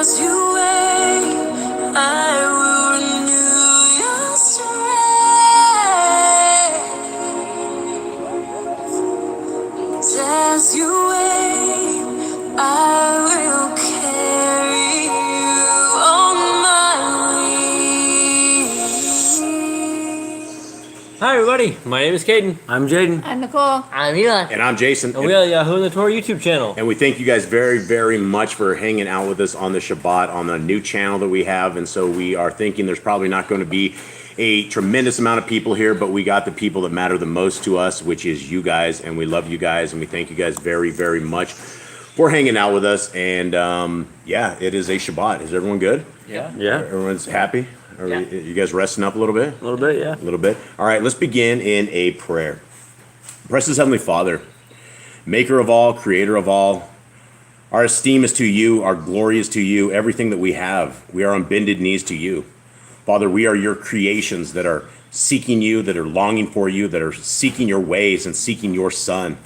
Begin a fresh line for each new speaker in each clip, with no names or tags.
As you wait, I will renew your strength. As you wait, I will carry you on my wings.
Hi everybody, my name is Caden.
I'm Jaden.
I'm Nicole.
I'm Eli.
And I'm Jason.
And we are YAHUAH and the Torah YouTube channel.
And we thank you guys very, very much for hanging out with us on the Shabbat, on the new channel that we have. And so we are thinking there's probably not going to be a tremendous amount of people here, but we got the people that matter the most to us, which is you guys. And we love you guys. And we thank you guys very, very much for hanging out with us. And yeah, it is a Shabbat. Is everyone good?
Yeah.
Everyone's happy?
Yeah.
You guys resting up a little bit?
A little bit, yeah.
A little bit. All right, let's begin in a prayer. Precious Heavenly Father, maker of all, creator of all, our esteem is to you, our glory is to you, everything that we have, we are on bended knees to you. Father, we are your creations that are seeking you, that are longing for you, that are seeking your ways and seeking your Son.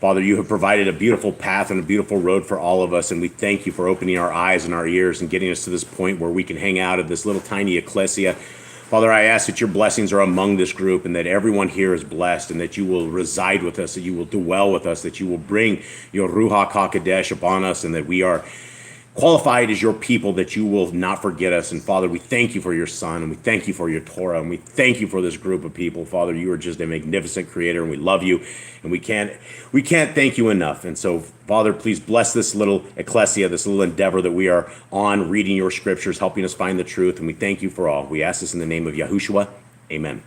Father, you have provided a beautiful path and a beautiful road for all of us, and we thank you for opening our eyes and our ears and getting us to this point where we can hang out at this little tiny ecclesia. Father, I ask that your blessings are among this group and that everyone here is blessed and that you will reside with us, that you will dwell with us, that you will bring your Ruach HaKodesh upon us, and that we are qualified as your people, that you will not forget us. And Father, we thank you for your Son, and we thank you for your Torah, and we thank you for this group of people. Father, you are just a magnificent creator, and we love you, and we can't thank you enough. And so, Father, please bless this little ecclesia, this little endeavor that we are on, reading your scriptures, helping us find the truth, and we thank you for all. We ask this in the name of Yahushua. Amen.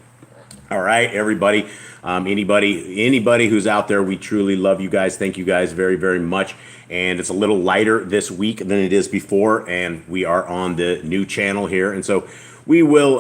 All right, everybody, anybody who's out there, we truly love you guys. Thank you guys very, very much. And it's a little lighter this week than it is before, and we are on the new channel here. And so we will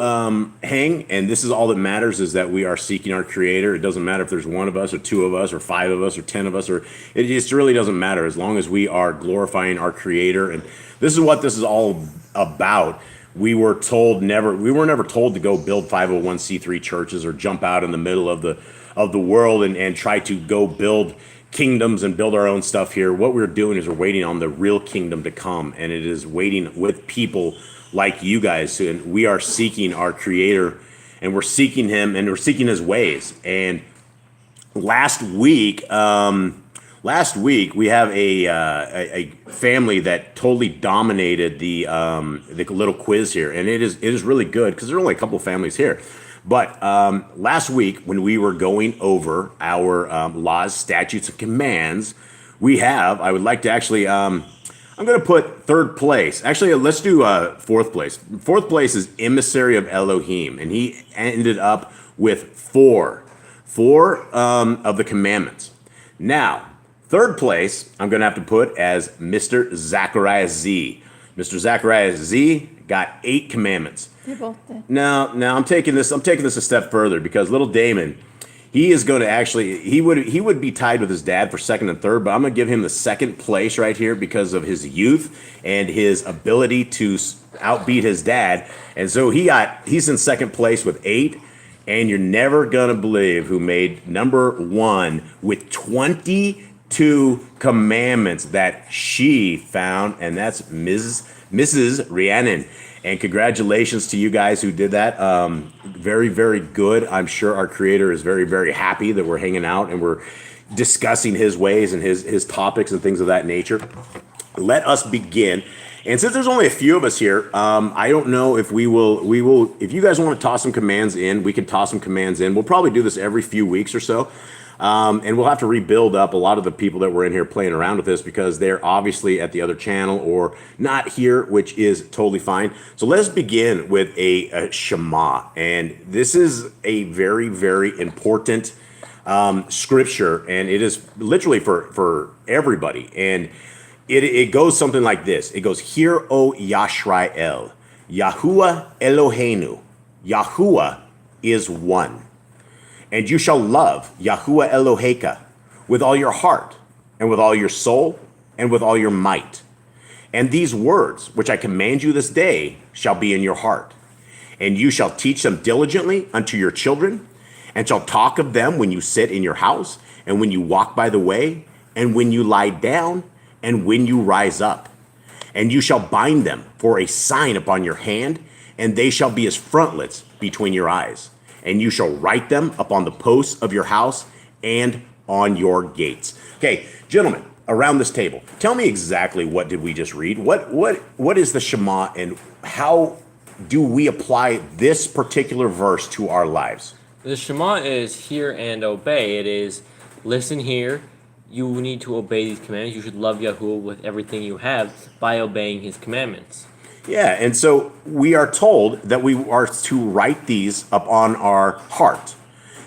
hang, and this is all that matters, is that we are seeking our Creator. It doesn't matter if there's one of us or two of us or five of us or 10 of us, or it just really doesn't matter as long as we are glorifying our Creator. And this is what this is all about. We were never told to go build 501c3 churches or jump out in the middle of the world and try to go build kingdoms and build our own stuff here. What we're doing is we're waiting on the real kingdom to come, and it is waiting with people like you guys. And we are seeking our Creator, and we're seeking him, and we're seeking his ways. And last week we have a family that totally dominated the little quiz here, and it is really good because there are only a couple of families here. But last week, when we were going over our laws, statutes, and commands, I would like to actually, I'm going to put third place. Actually, let's do fourth place. Fourth place is emissary of Elohim, and he ended up with four of the commandments. Now, third place, I'm going to have to put as Mr. Zachariah Z. Mr. Zachariah Z got 8 commandments.
They both did.
Now I'm taking this a step further, because little Damon, he is going to actually, he would be tied with his dad for second and third, but I'm going to give him the second place right here because of his youth and his ability to outbeat his dad. And so he's in second place with 8, and you're never going to believe who made number 1 with 22 commandments that she found, and that's Mrs. Rhiannon. And congratulations to you guys who did that. Very, very good. I'm sure our Creator is very, very happy that we're hanging out and we're discussing his ways and his topics and things of that nature. Let us begin. And since there's only a few of us here, I don't know if we will, if you guys want to toss some commands in, we can toss some commands in. We'll probably do this every few weeks or so. And we'll have to rebuild up a lot of the people that were in here playing around with this, because they're obviously at the other channel or not here, which is totally fine. So let us begin with a Shema. And this is a very, very important scripture, and it is literally for everybody. And it goes something like this. It goes, "Hear, O Yisrael, YAHUAH Eloheinu, YAHUAH is one. And you shall love YAHUAH Eloheka with all your heart, and with all your soul, and with all your might. And these words, which I command you this day, shall be in your heart. And you shall teach them diligently unto your children, and shall talk of them when you sit in your house, and when you walk by the way, and when you lie down, and when you rise up. And you shall bind them for a sign upon your hand, and they shall be as frontlets between your eyes. And you shall write them upon the posts of your house and on your gates. Okay, gentlemen, around this table, tell me exactly what did we just read? What is the Shema, and how do we apply this particular verse to our lives?
The Shema is hear and obey. It is listen here. You need to obey these commandments. You should love YAHUAH with everything you have by obeying his commandments.
Yeah, and so we are told that we are to write these upon our heart,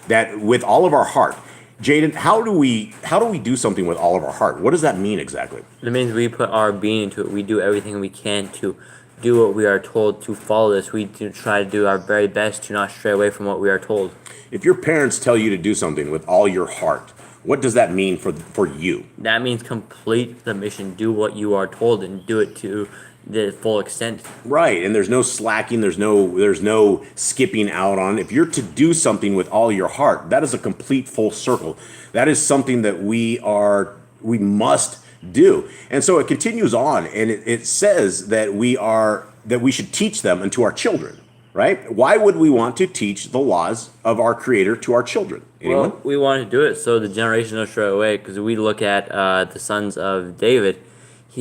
that with all of our heart. Jaden, how do we do something with all of our heart? What does that mean exactly?
It means we put our being into it. We do everything we can to do what we are told, to follow this. We do try to do our very best to not stray away from what we are told.
If your parents tell you to do something with all your heart, what does that mean for you?
That means complete the mission. Do what you are told and do it to the full extent.
Right, and there's no slacking, there's no skipping out on. If you're to do something with all your heart, that is a complete full circle. That is something that we must do. And so it continues on, and it says that we should teach them unto our children. Right? Why would we want to teach the laws of our Creator to our children? Anyone?
Well, we want to do it so the generation don't stray away, because we look at the sons of David.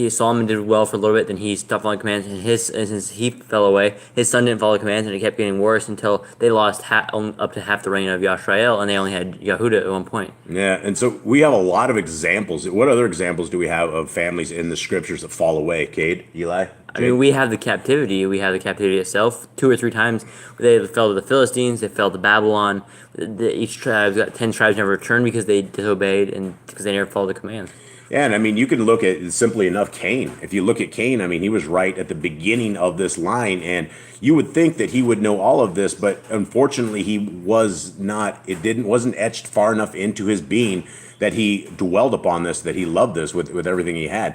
Solomon did well for a little bit, then he stopped following commands, and since he fell away, his son didn't follow commands, and it kept getting worse until they lost up to half the reign of Yisrael, and they only had Yehuda at one point.
Yeah, and so we have a lot of examples. What other examples do we have of families in the scriptures that fall away? Cade, Eli?
I mean, we have the captivity. We have the captivity itself. 2 or 3 times they fell to the Philistines. They fell to Babylon. Each tribe got 10 tribes never returned because they disobeyed and because they never followed the commands.
Yeah, and I mean, you can look at, simply enough, Cain. If you look at Cain, I mean, he was right at the beginning of this line, and you would think that he would know all of this, but unfortunately, he was not. Wasn't etched far enough into his being that he dwelled upon this, that he loved this with everything he had.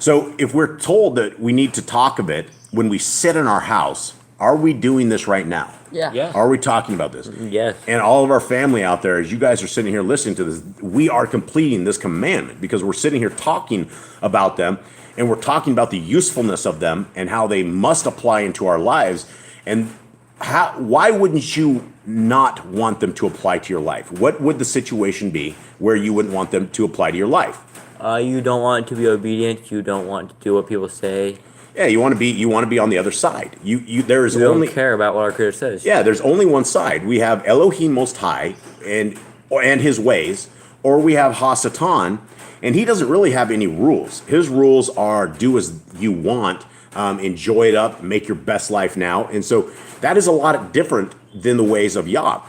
So if we're told that we need to talk of it when we sit in our house, are we doing this right now?
Yeah.
Are we talking about this?
Yes.
And all of our family out there, as you guys are sitting here listening to this, we are completing this commandment because we're sitting here talking about them, and we're talking about the usefulness of them and how they must apply into our lives. And why wouldn't you not want them to apply to your life? What would the situation be where you wouldn't want them to apply to your life?
You don't want to be obedient. You don't want to do what people say.
Yeah, you want to be on the other side. There is
We
only
don't care about what our Creator says.
Yeah, there's only one side. We have Elohim Most High and his ways, or we have Hasatan, and he doesn't really have any rules. His rules are do as you want, enjoy it up, make your best life now. And so that is a lot different than the ways of Yah.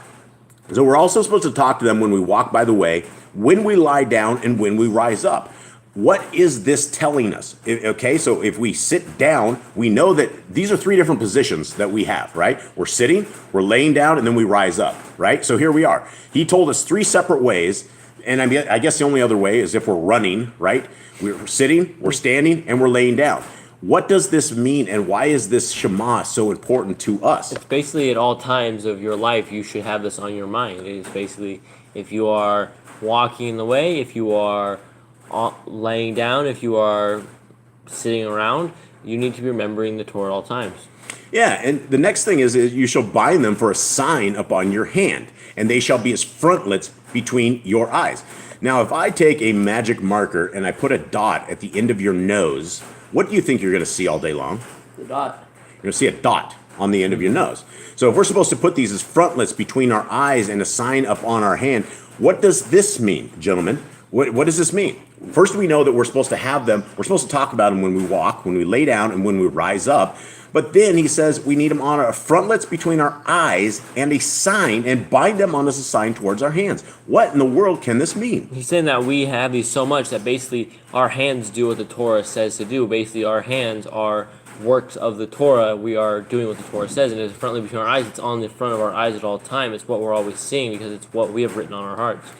So we're also supposed to talk to them when we walk by the way, when we lie down, and when we rise up. What is this telling us? Okay, so if we sit down, we know that these are 3 different positions that we have, right? We're sitting, we're laying down, and then we rise up, right? So here we are. He told us 3 separate ways, and I guess the only other way is if we're running, right? We're sitting, we're standing, and we're laying down. What does this mean, and why is this Shema so important to us?
It's basically at all times of your life, you should have this on your mind. It is basically if you are walking in the way, if you are laying down, if you are sitting around, you need to be remembering the Torah at all times.
Yeah, and the next thing is you shall bind them for a sign upon your hand, and they shall be as frontlets between your eyes. Now, if I take a magic marker and I put a dot at the end of your nose, what do you think you're going to see all day long?
The dot.
You're going to see a dot on the end of your nose. So if we're supposed to put these as frontlets between our eyes and a sign up on our hand, what does this mean, gentlemen? What does this mean? First, we know that we're supposed to have them. We're supposed to talk about them when we walk, when we lay down, and when we rise up. But then he says we need them on our frontlets between our eyes and a sign, and bind them on as a sign towards our hands. What in the world can this mean?
He's saying that we have these so much that basically our hands do what the Torah says to do. Basically, our hands are works of the Torah. We are doing what the Torah says, and it's frontly between our eyes. It's on the front of our eyes at all time. It's what we're always seeing because it's what we have written on our hearts.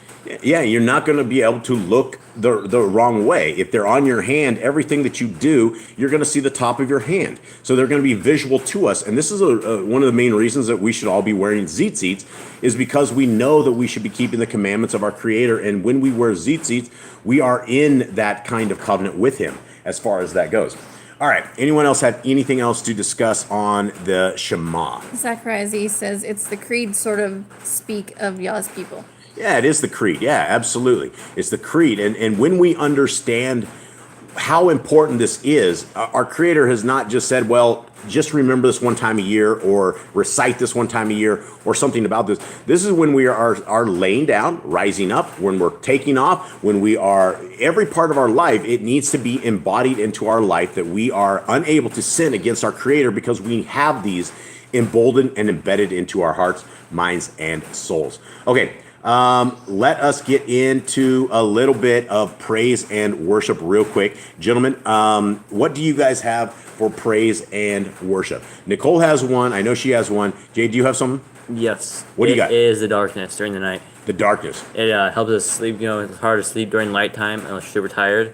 Yeah, you're not going to be able to look the wrong way. If they're on your hand, everything that you do, you're going to see the top of your hand. So they're going to be visual to us. And this is one of the main reasons that we should all be wearing tzitzits, is because we know that we should be keeping the commandments of our Creator. And when we wear tzitzits, we are in that kind of covenant with Him as far as that goes. All right. Anyone else have anything else to discuss on the Shema?
Zachariah Z says it's the creed sort of speak of Yah's people.
Yeah, it is the creed. Yeah, absolutely. It's the creed. And when we understand how important this is, our Creator has not just said, well, just remember this one time a year or recite this one time a year or something about this. This is when we are laying down, rising up, when we're taking off, when we are, every part of our life, it needs to be embodied into our life that we are unable to sin against our Creator because we have these emboldened and embedded into our hearts, minds, and souls. Okay. Let us get into a little bit of praise and worship real quick. Gentlemen, what do you guys have for praise and worship? Nicole has one. I know she has one. Jay, do you have something?
Yes.
What do you got?
It is the darkness during the night.
The darkness.
It helps us sleep. It's hard to sleep during nighttime unless you're super tired.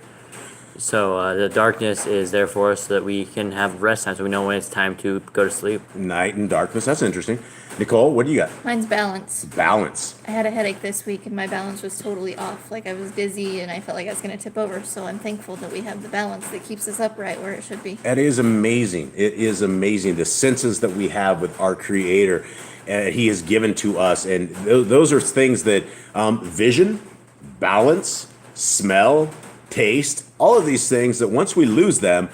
So the darkness is there for us so that we can have rest time, so we know when it's time to go to sleep.
Night and darkness. That's interesting. Nicole, what do you got?
Mine's balance.
Balance.
I had a headache this week and my balance was totally off. Like I was dizzy and I felt like I was going to tip over. So I'm thankful that we have the balance that keeps us upright where it should be.
That is amazing. It is amazing. The senses that we have with our Creator, He has given to us. And those are things that vision, balance, smell, taste, all of these things that once we lose them,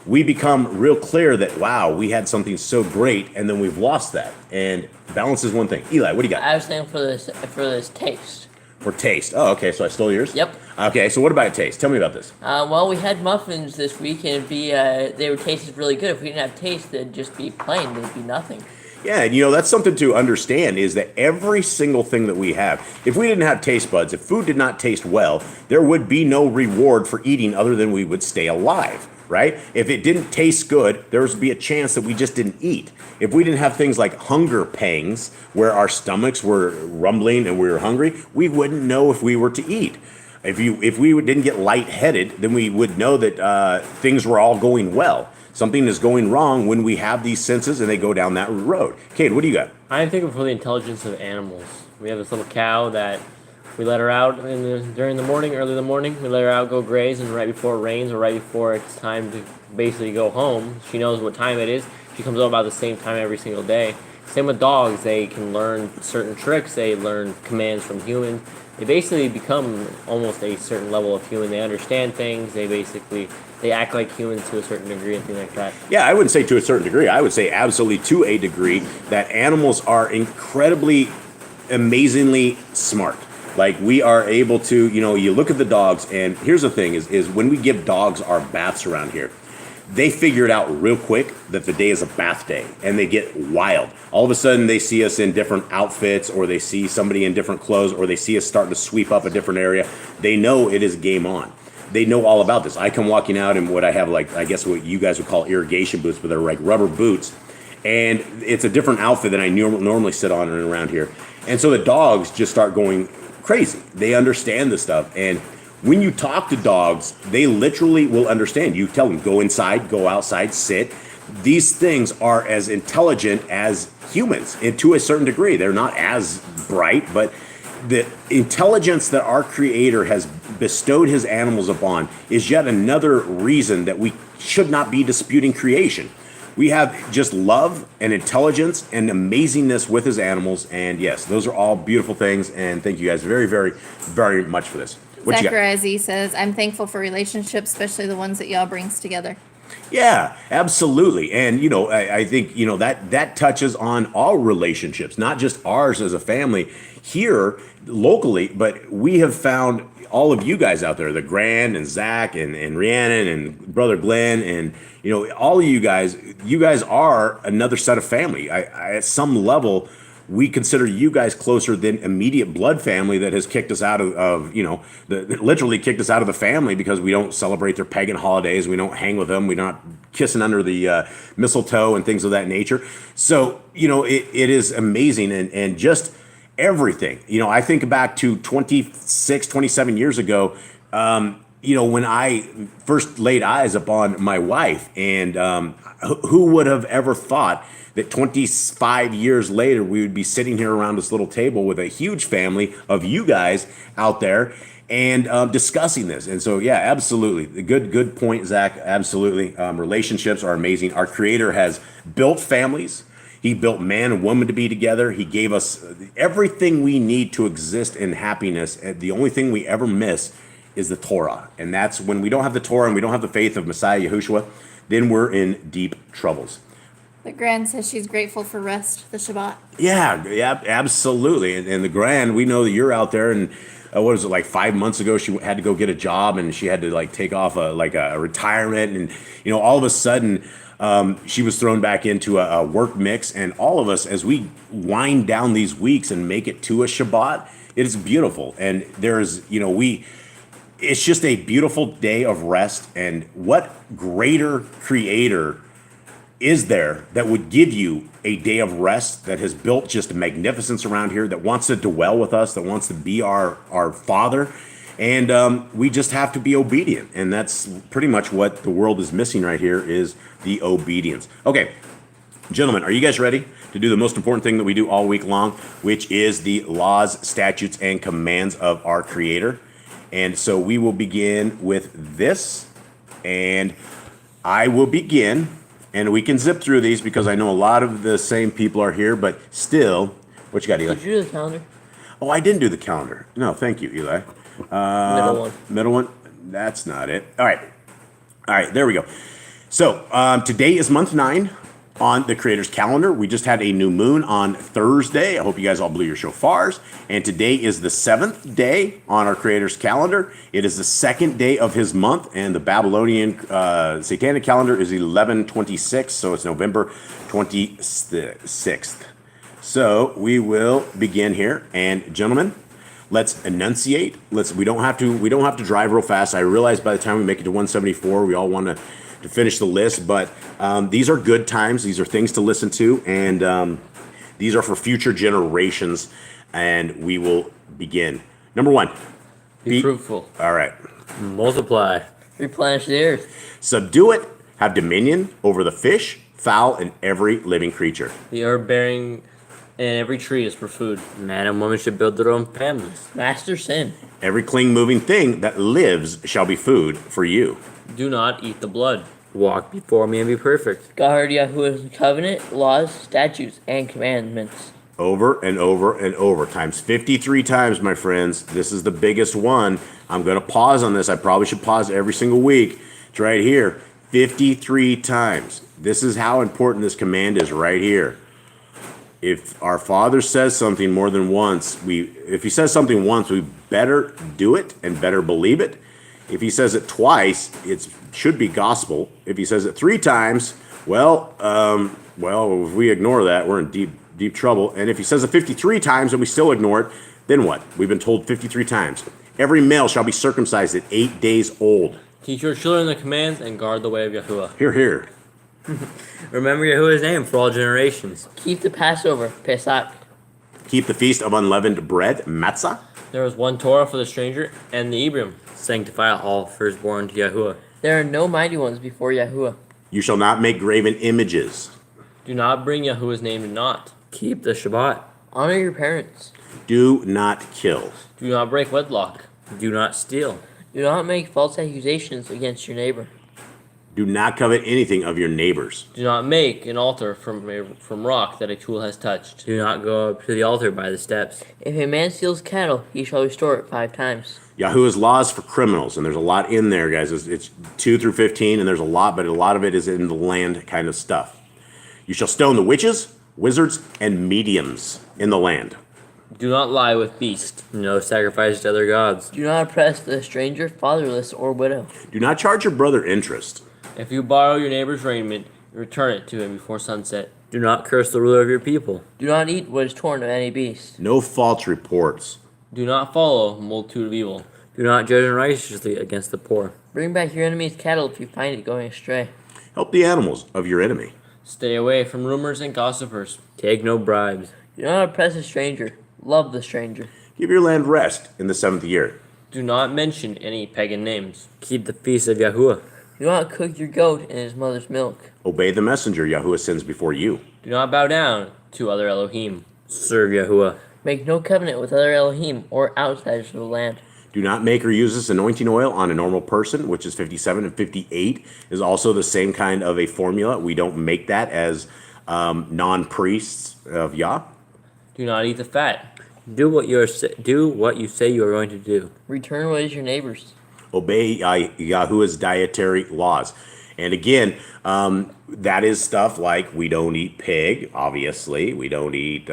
we become real clear that, wow, we had something so great, and then we've lost that. And balance is one thing. Eli, what do you got?
I was thinking for this taste.
For taste. Oh, okay, so I stole yours?
Yep.
Okay, so what about taste? Tell me about this.
Well, we had muffins this week, and they were tasted really good. If we didn't have taste, they'd just be plain. They'd be nothing.
Yeah, and that's something to understand is that every single thing that we have, if we didn't have taste buds, if food did not taste well, there would be no reward for eating other than we would stay alive, right? If it didn't taste good, there would be a chance that we just didn't eat. If we didn't have things like hunger pangs, where our stomachs were rumbling and we were hungry, we wouldn't know if we were to eat. If we didn't get lightheaded, then we would know that things were all going well. Something is going wrong when we have these senses and they go down that road. Kate, what do you got?
I think for the intelligence of animals. We have this little cow that we let her out during the morning, early in the morning. We let her out, go graze, and right before it rains or right before it's time to basically go home, she knows what time it is. She comes home about the same time every single day. Same with dogs. They can learn certain tricks. They learn commands from humans. They basically become almost a certain level of human. They understand things. They act like humans to a certain degree and things like that.
Yeah, I wouldn't say to a certain degree. I would say absolutely to a degree that animals are incredibly, amazingly smart. Like we are able to, you look at the dogs, and here's the thing is when we give dogs our baths around here, they figure it out real quick that the day is a bath day, and they get wild. All of a sudden, they see us in different outfits, or they see somebody in different clothes, or they see us starting to sweep up a different area. They know it is game on. They know all about this. I come walking out in what I have, like, I guess what you guys would call irrigation boots, but they're like rubber boots, and it's a different outfit than I normally sit on and around here. And so the dogs just start going crazy. They understand this stuff, and when you talk to dogs, they literally will understand. You tell them, go inside, go outside, sit. These things are as intelligent as humans, and to a certain degree. They're not as bright, but the intelligence that our Creator has bestowed His animals upon is yet another reason that we should not be disputing creation. We have just love and intelligence and amazingness with His animals, and yes, those are all beautiful things, and thank you guys very, very, very much for this. What you got?
Zachariah Z says, I'm thankful for relationships, especially the ones that Yah brings together.
Yeah, absolutely. And, I think, that touches on all relationships, not just ours as a family here locally, but we have found all of you guys out there, the Grand and Zach and Rhiannon and Brother Glenn and, all of you guys are another set of family. At some level, we consider you guys closer than immediate blood family that has kicked us out of literally kicked us out of the family because we don't celebrate their pagan holidays. We don't hang with them. We're not kissing under the mistletoe and things of that nature. So, it is amazing and just everything. I think back to 26, 27 years ago, when I first laid eyes upon my wife, and who would have ever thought that 25 years later we would be sitting here around this little table with a huge family of you guys out there, and discussing this. And so, yeah, absolutely. Good point, Zach. Absolutely. Relationships are amazing. Our Creator has built families. He built man and woman to be together. He gave us everything we need to exist in happiness. And the only thing we ever miss is the Torah. And that's when we don't have the Torah and we don't have the faith of Messiah Yahushua, then we're in deep troubles.
The Grand says she's grateful for rest, the Shabbat.
Yeah, absolutely. And the Grand, we know that you're out there, and what was it, like 5 months ago, she had to go get a job, and she had to like take off a retirement, and all of a sudden, she was thrown back into a work mix. And all of us, as we wind down these weeks and make it to a Shabbat, it is beautiful. And it's just a beautiful day of rest. And what greater Creator is there that would give you a day of rest, that has built just a magnificence around here, that wants to dwell with us, that wants to be our Father? And we just have to be obedient. And that's pretty much what the world is missing right here, is the obedience. Okay, gentlemen, are you guys ready to do the most important thing that we do all week long, which is the laws, statutes, and commands of our Creator? And so we will begin with this, and I will begin, and we can zip through these because I know a lot of the same people are here, but still, what you got, Eli?
Did you do the calendar?
Oh, I didn't do the calendar. No, thank you, Eli. Middle one. That's not it. All right, there we go. So today is month 9 on the Creator's calendar. We just had a new moon on Thursday. I hope you guys all blew your shofars. And today is the 7th day on our Creator's calendar. It is the 2nd day of his month, and the Babylonian satanic calendar is 11/26, so it's November 26th. So we will begin here, and gentlemen, let's enunciate. We don't have to drive real fast. I realize by the time we make it to 174, we all want to finish the list, but these are good times. These are things to listen to, and these are for future generations. And we will begin. Number 1,
Be fruitful.
All right.
Multiply.
Replenish the earth.
Subdue it. Have dominion over the fish, fowl, and every living creature.
The herb bearing and every tree is for food.
Man and woman should build their own families.
Master sin.
Every clean moving thing that lives shall be food for you.
Do not eat the blood.
Walk before me and be perfect.
Guard Yahuwah's covenant, laws, statutes, and commandments.
Over and over and over, times 53 times, my friends. This is the biggest one. I'm going to pause on this. I probably should pause every single week. It's right here. 53 times. This is how important this command is right here. If our Father says something more than once, if he says something once, we better do it and better believe it. If he says it twice, it should be gospel. If he says it 3 times, well, if we ignore that, we're in deep trouble. And if he says it 53 times and we still ignore it, then what? We've been told 53 times. Every male shall be circumcised at 8 days old.
Teach your children the commands and guard the way of Yahuwah.
Hear, hear.
Remember Yahuwah's name for all generations.
Keep the Passover, Pesach.
Keep the feast of unleavened bread, matzah.
There is one Torah for the stranger and the Ibrim.
Sanctify all firstborn to Yahuwah.
There are no mighty ones before Yahuwah.
You shall not make graven images.
Do not bring Yahuwah's name to naught.
Keep the Shabbat.
Honor your parents.
Do not kill.
Do not break wedlock.
Do not steal.
Do not make false accusations against your neighbor.
Do not covet anything of your neighbors.
Do not make an altar from rock that a tool has touched.
Do not go up to the altar by the steps.
If a man steals cattle, he shall restore it 5 times.
Yahuwah's laws for criminals, and there's a lot in there, guys. It's 2 through 15, and there's a lot, but a lot of it is in the land kind of stuff. You shall stone the witches, wizards, and mediums in the land.
Do not lie with beast.
No sacrifice to other gods.
Do not oppress the stranger, fatherless, or widow.
Do not charge your brother interest.
If you borrow your neighbor's raiment, return it to him before sunset.
Do not curse the ruler of your people.
Do not eat what is torn of any beast.
No false reports.
Do not follow a multitude of evil.
Do not judge unrighteously against the poor.
Bring back your enemy's cattle if you find it going astray.
Help the animals of your enemy.
Stay away from rumors and gossipers.
Take no bribes.
Do not oppress a stranger. Love the stranger.
Give your land rest in the 7th year.
Do not mention any pagan names.
Keep the feast of Yahuwah.
Do not cook your goat in his mother's milk.
Obey the messenger Yahuwah sends before you.
Do not bow down to other Elohim.
Serve Yahuwah.
Make no covenant with other Elohim or outsiders of the land.
Do not make or use this anointing oil on a normal person, which is 57, and 58 is also the same kind of a formula. We don't make that as non-priests of Yah.
Do not eat the fat.
Do what you say you are going to do.
Return what is your neighbor's.
Obey Yahuwah's dietary laws. And again, that is stuff like we don't eat pig, obviously. We don't eat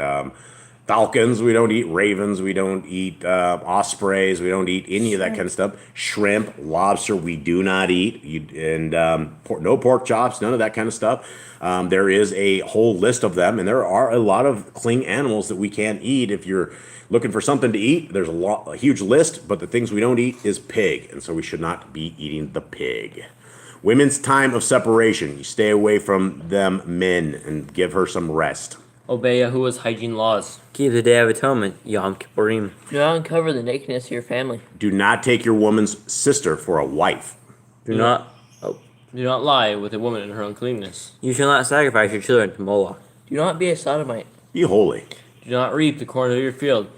falcons. We don't eat ravens. We don't eat ospreys. We don't eat any of that kind of stuff. Shrimp, lobster, we do not eat. No pork chops, none of that kind of stuff. There is a whole list of them, and there are a lot of clean animals that we can't eat. If you're looking for something to eat, there's a huge list, but the things we don't eat is pig, and so we should not be eating the pig. Women's time of separation. You stay away from them, men, and give her some rest.
Obey Yahuwah's hygiene laws.
Keep the Day of Atonement, Yom Kippurim.
Do not uncover the nakedness of your family.
Do not take your woman's sister for a wife.
Do not
lie with a woman in her uncleanness.
You shall not sacrifice your children to Moloch.
Do not be a sodomite.
Be holy.
Do not reap the corn of your field,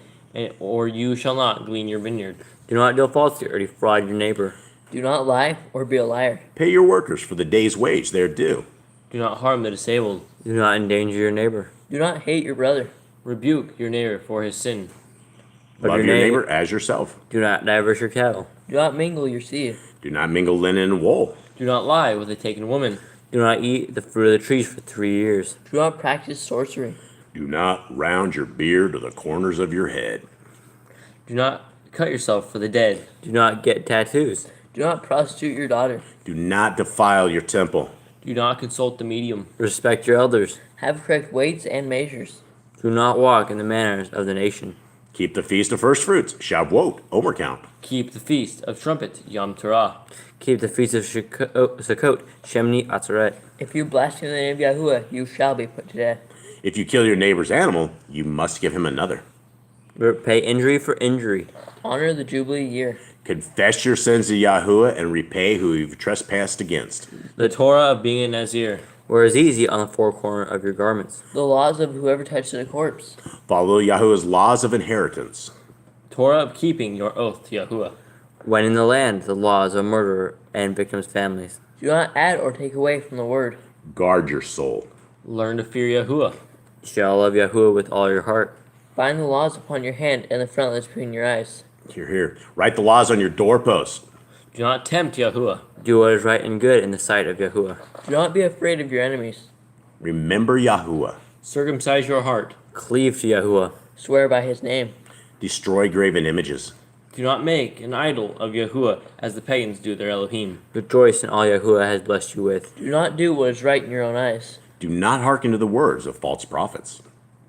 or you shall not glean your vineyard.
Do not deal falsely or defraud your neighbor.
Do not lie or be a liar.
Pay your workers for the day's wage they are due.
Do not harm the disabled.
Do not endanger your neighbor.
Do not hate your brother.
Rebuke your neighbor for his sin.
But
Love your neighbor as yourself.
Do not diverse your cattle.
Do not mingle your seed.
Do not mingle linen and wool.
Do not lie with a taken woman.
Do not eat the fruit of the trees for 3 years.
Do not practice sorcery.
Do not round your beard to the corners of your head.
Do not cut yourself for the dead.
Do not get tattoos.
Do not prostitute your daughter.
Do not defile your temple.
Do not consult the medium.
Respect your elders.
Have correct weights and measures.
Do not walk in the manners of the nation.
Keep the feast of first fruits, Shavuot, Omer count.
Keep the feast of trumpet, Yom Torah.
Keep the feast of Sukkot, Shemini Atzeret.
If you blaspheme the name of Yahuwah, you shall be put to death.
If you kill your neighbor's animal, you must give him another.
Pay injury for injury.
Honor the Jubilee year.
Confess your sins to Yahuwah and repay who you've trespassed against.
The Torah of being a Nazir.
Wear as easy on the four corner of your garments.
The laws of whoever touches a corpse.
Follow Yahuwah's laws of inheritance.
Torah of keeping your oath to Yahuwah.
When in the land, the laws of murderer and victims' families.
Do not add or take away from the word.
Guard your soul.
Learn to fear Yahuwah.
You shall love Yahuwah with all your heart.
Bind the laws upon your hand and the frontlets between your eyes.
Hear, hear. Write the laws on your doorposts.
Do not tempt Yahuwah.
Do what is right and good in the sight of Yahuwah.
Do not be afraid of your enemies.
Remember Yahuwah.
Circumcise your heart.
Cleave to Yahuwah.
Swear by his name.
Destroy graven images.
Do not make an idol of Yahuwah as the pagans do their Elohim.
Rejoice in all Yahuwah has blessed you with.
Do not do what is right in your own eyes.
Do not hearken to the words of false prophets.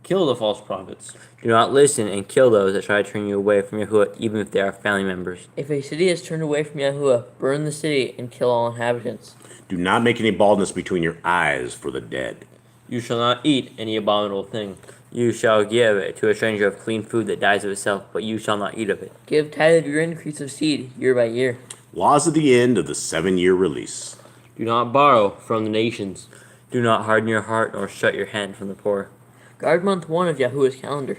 Kill the false prophets.
Do not listen and kill those that try to turn you away from Yahuwah, even if they are family members.
If a city is turned away from Yahuwah, burn the city and kill all inhabitants.
Do not make any baldness between your eyes for the dead.
You shall not eat any abominable thing.
You shall give it to a stranger of clean food that dies of itself, but you shall not eat of it.
Give tithe of your increase of seed year by year.
Laws of the end of the 7-year release.
Do not borrow from the nations.
Do not harden your heart nor shut your hand from the poor.
Guard month 1 of Yahuwah's calendar.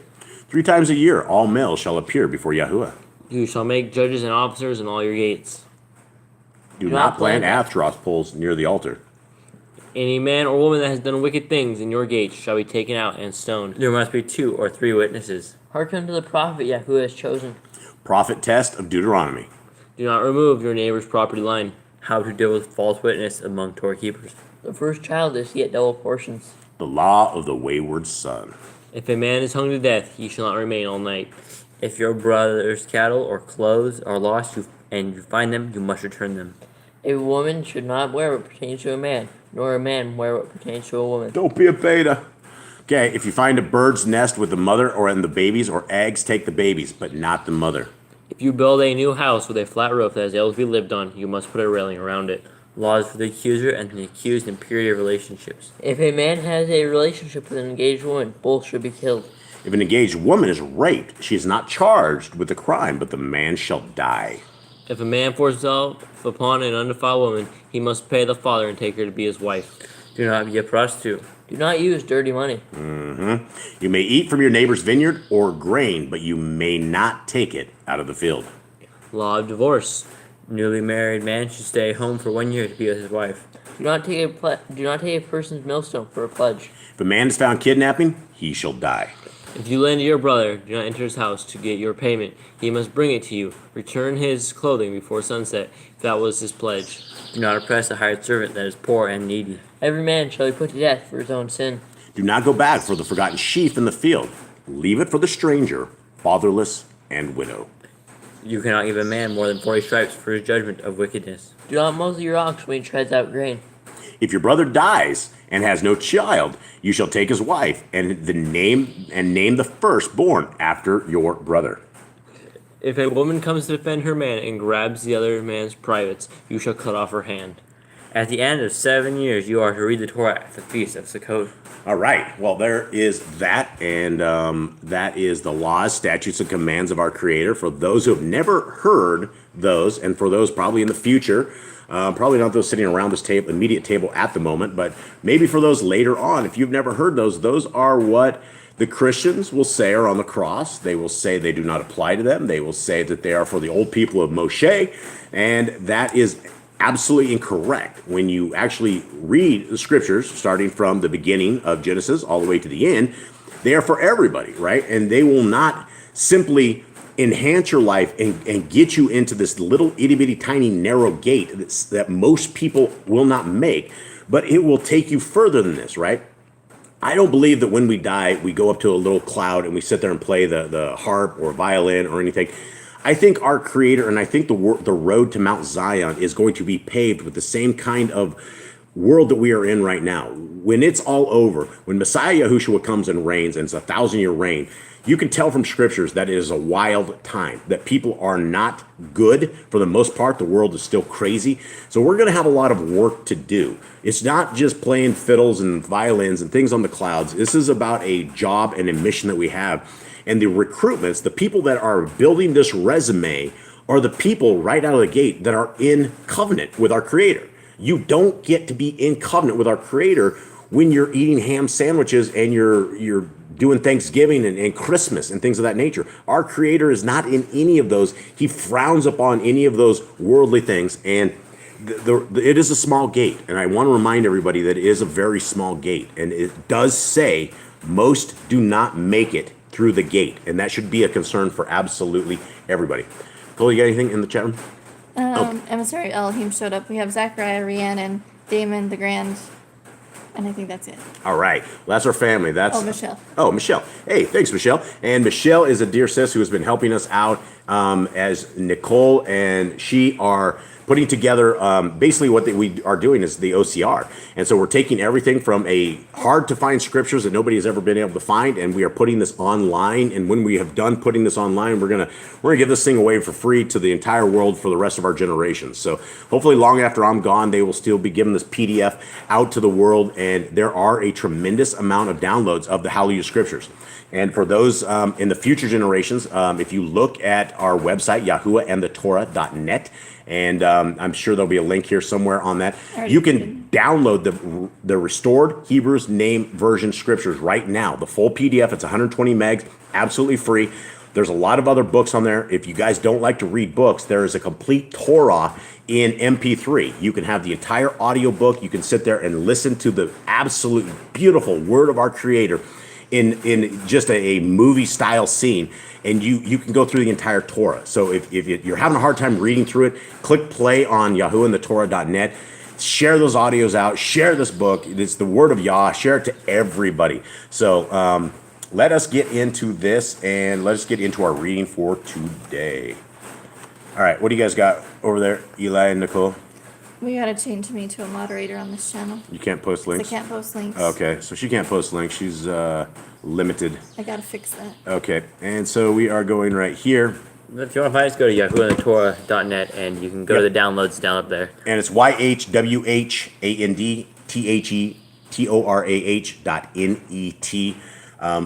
3 times a year, all males shall appear before Yahuwah.
You shall make judges and officers in all your gates.
Do not plant Athroth poles near the altar.
Any man or woman that has done wicked things in your gates shall be taken out and stoned.
There must be 2 or 3 witnesses.
Hearken to the prophet Yahuwah has chosen.
Prophet test of Deuteronomy.
Do not remove your neighbor's property line.
How to deal with false witness among Torah keepers.
The first child is yet double portions.
The law of the wayward son.
If a man is hung to death, he shall not remain all night.
If your brother's cattle or clothes are lost and you find them, you must return them.
A woman should not wear what pertains to a man, nor a man wear what pertains to a woman.
Don't be a beta. Okay, if you find a bird's nest with the mother or in the babies or eggs, take the babies, but not the mother.
If you build a new house with a flat roof that is able to be lived on, you must put a railing around it.
Laws for the accuser and the accused in purity of relationships.
If a man has a relationship with an engaged woman, both should be killed.
If an engaged woman is raped, she is not charged with the crime, but the man shall die.
If a man forces himself upon an undefiled woman, he must pay the father and take her to be his wife.
Do not be a prostitute.
Do not use dirty money.
You may eat from your neighbor's vineyard or grain, but you may not take it out of the field.
Law of divorce.
Newly married man should stay home for 1 year to be with his wife.
Do not take a person's millstone for a pledge.
If a man is found kidnapping, he shall die.
If you lend to your brother, do not enter his house to get your payment. He must bring it to you. Return his clothing before sunset, if that was his pledge.
Do not oppress a hired servant that is poor and needy.
Every man shall be put to death for his own sin.
Do not go back for the forgotten sheaf in the field. Leave it for the stranger, fatherless, and widow.
You cannot give a man more than 40 stripes for his judgment of wickedness.
Do not muzzle your ox when he treads out grain.
If your brother dies and has no child, you shall take his wife and name the firstborn after your brother.
If a woman comes to defend her man and grabs the other man's privates, you shall cut off her hand.
At the end of 7 years, you are to read the Torah at the feast of Sukkot.
All right. Well, there is that, and that is the laws, statutes, and commands of our Creator. For those who have never heard those, and for those probably in the future, probably not those sitting around this table, immediate table at the moment, but maybe for those later on, if you've never heard those are what the Christians will say are on the cross. They will say they do not apply to them. They will say that they are for the old people of Moshe, and that is absolutely incorrect. When you actually read the scriptures, starting from the beginning of Genesis all the way to the end, they are for everybody, right? And they will not simply enhance your life and get you into this little itty bitty tiny narrow gate that most people will not make, but it will take you further than this, right? I don't believe that when we die, we go up to a little cloud and we sit there and play the harp or violin or anything. I think our Creator, and I think the road to Mount Zion is going to be paved with the same kind of world that we are in right now. When it's all over, when Messiah YAHUAH comes and reigns, and it's a 1,000-year reign, you can tell from scriptures that it is a wild time, that people are not good for the most part. The world is still crazy. So we're going to have a lot of work to do. It's not just playing fiddles and violins and things on the clouds. This is about a job and a mission that we have. And the recruitments, the people that are building this resume, are the people right out of the gate that are in covenant with our Creator. You don't get to be in covenant with our Creator when you're eating ham sandwiches and you're doing Thanksgiving and Christmas and things of that nature. Our Creator is not in any of those. He frowns upon any of those worldly things, and it is a small gate. And I want to remind everybody that it is a very small gate, and it does say most do not make it through the gate, and that should be a concern for absolutely everybody. Cole, you got anything in the chat room?
Emissary Elohim showed up. We have Zachariah, Rhiannon, Damon, the Grand, and I think that's it.
All right. Well, that's our family. That's
Michelle.
Oh, Michelle. Hey, thanks, Michelle. And Michelle is a dear sis who has been helping us out as Nicole and she are putting together basically what we are doing is the OCR. And so we're taking everything from a hard to find scriptures that nobody has ever been able to find, and we are putting this online. And when we have done putting this online, we're gonna give this thing away for free to the entire world for the rest of our generations. So hopefully long after I'm gone, they will still be giving this PDF out to the world. And there are a tremendous amount of downloads of the Hallelujah scriptures. And for those in the future generations, if you look at our website, YAHUAHandtheTorah.net, and I'm sure there'll be a link here somewhere on that. You can download the Restored Hebrews Name Version Scriptures right now. The full PDF, it's 120 megs, absolutely free. There's a lot of other books on there. If you guys don't like to read books, there is a complete Torah in MP3. You can have the entire audio book. You can sit there and listen to the absolute beautiful word of our Creator in just a movie style scene, and you can go through the entire Torah. So if you're having a hard time reading through it, click play on YAHUAHandtheTorah.net. Share those audios out. Share this book. It's the word of Yah. Share it to everybody. So let us get into this, and let us get into our reading for today. All right, what do you guys got over there, Eli and Nicole?
We gotta change me to a moderator on this channel.
You can't post
I
links?
can't post links.
Okay, so she can't post links. She's limited.
I gotta fix that.
Okay, and so we are going right here.
If you want to find us, go to YAHUAHandtheTorah.net, and you can go to the downloads down up there.
And it's YAHWAHandtheTorah.net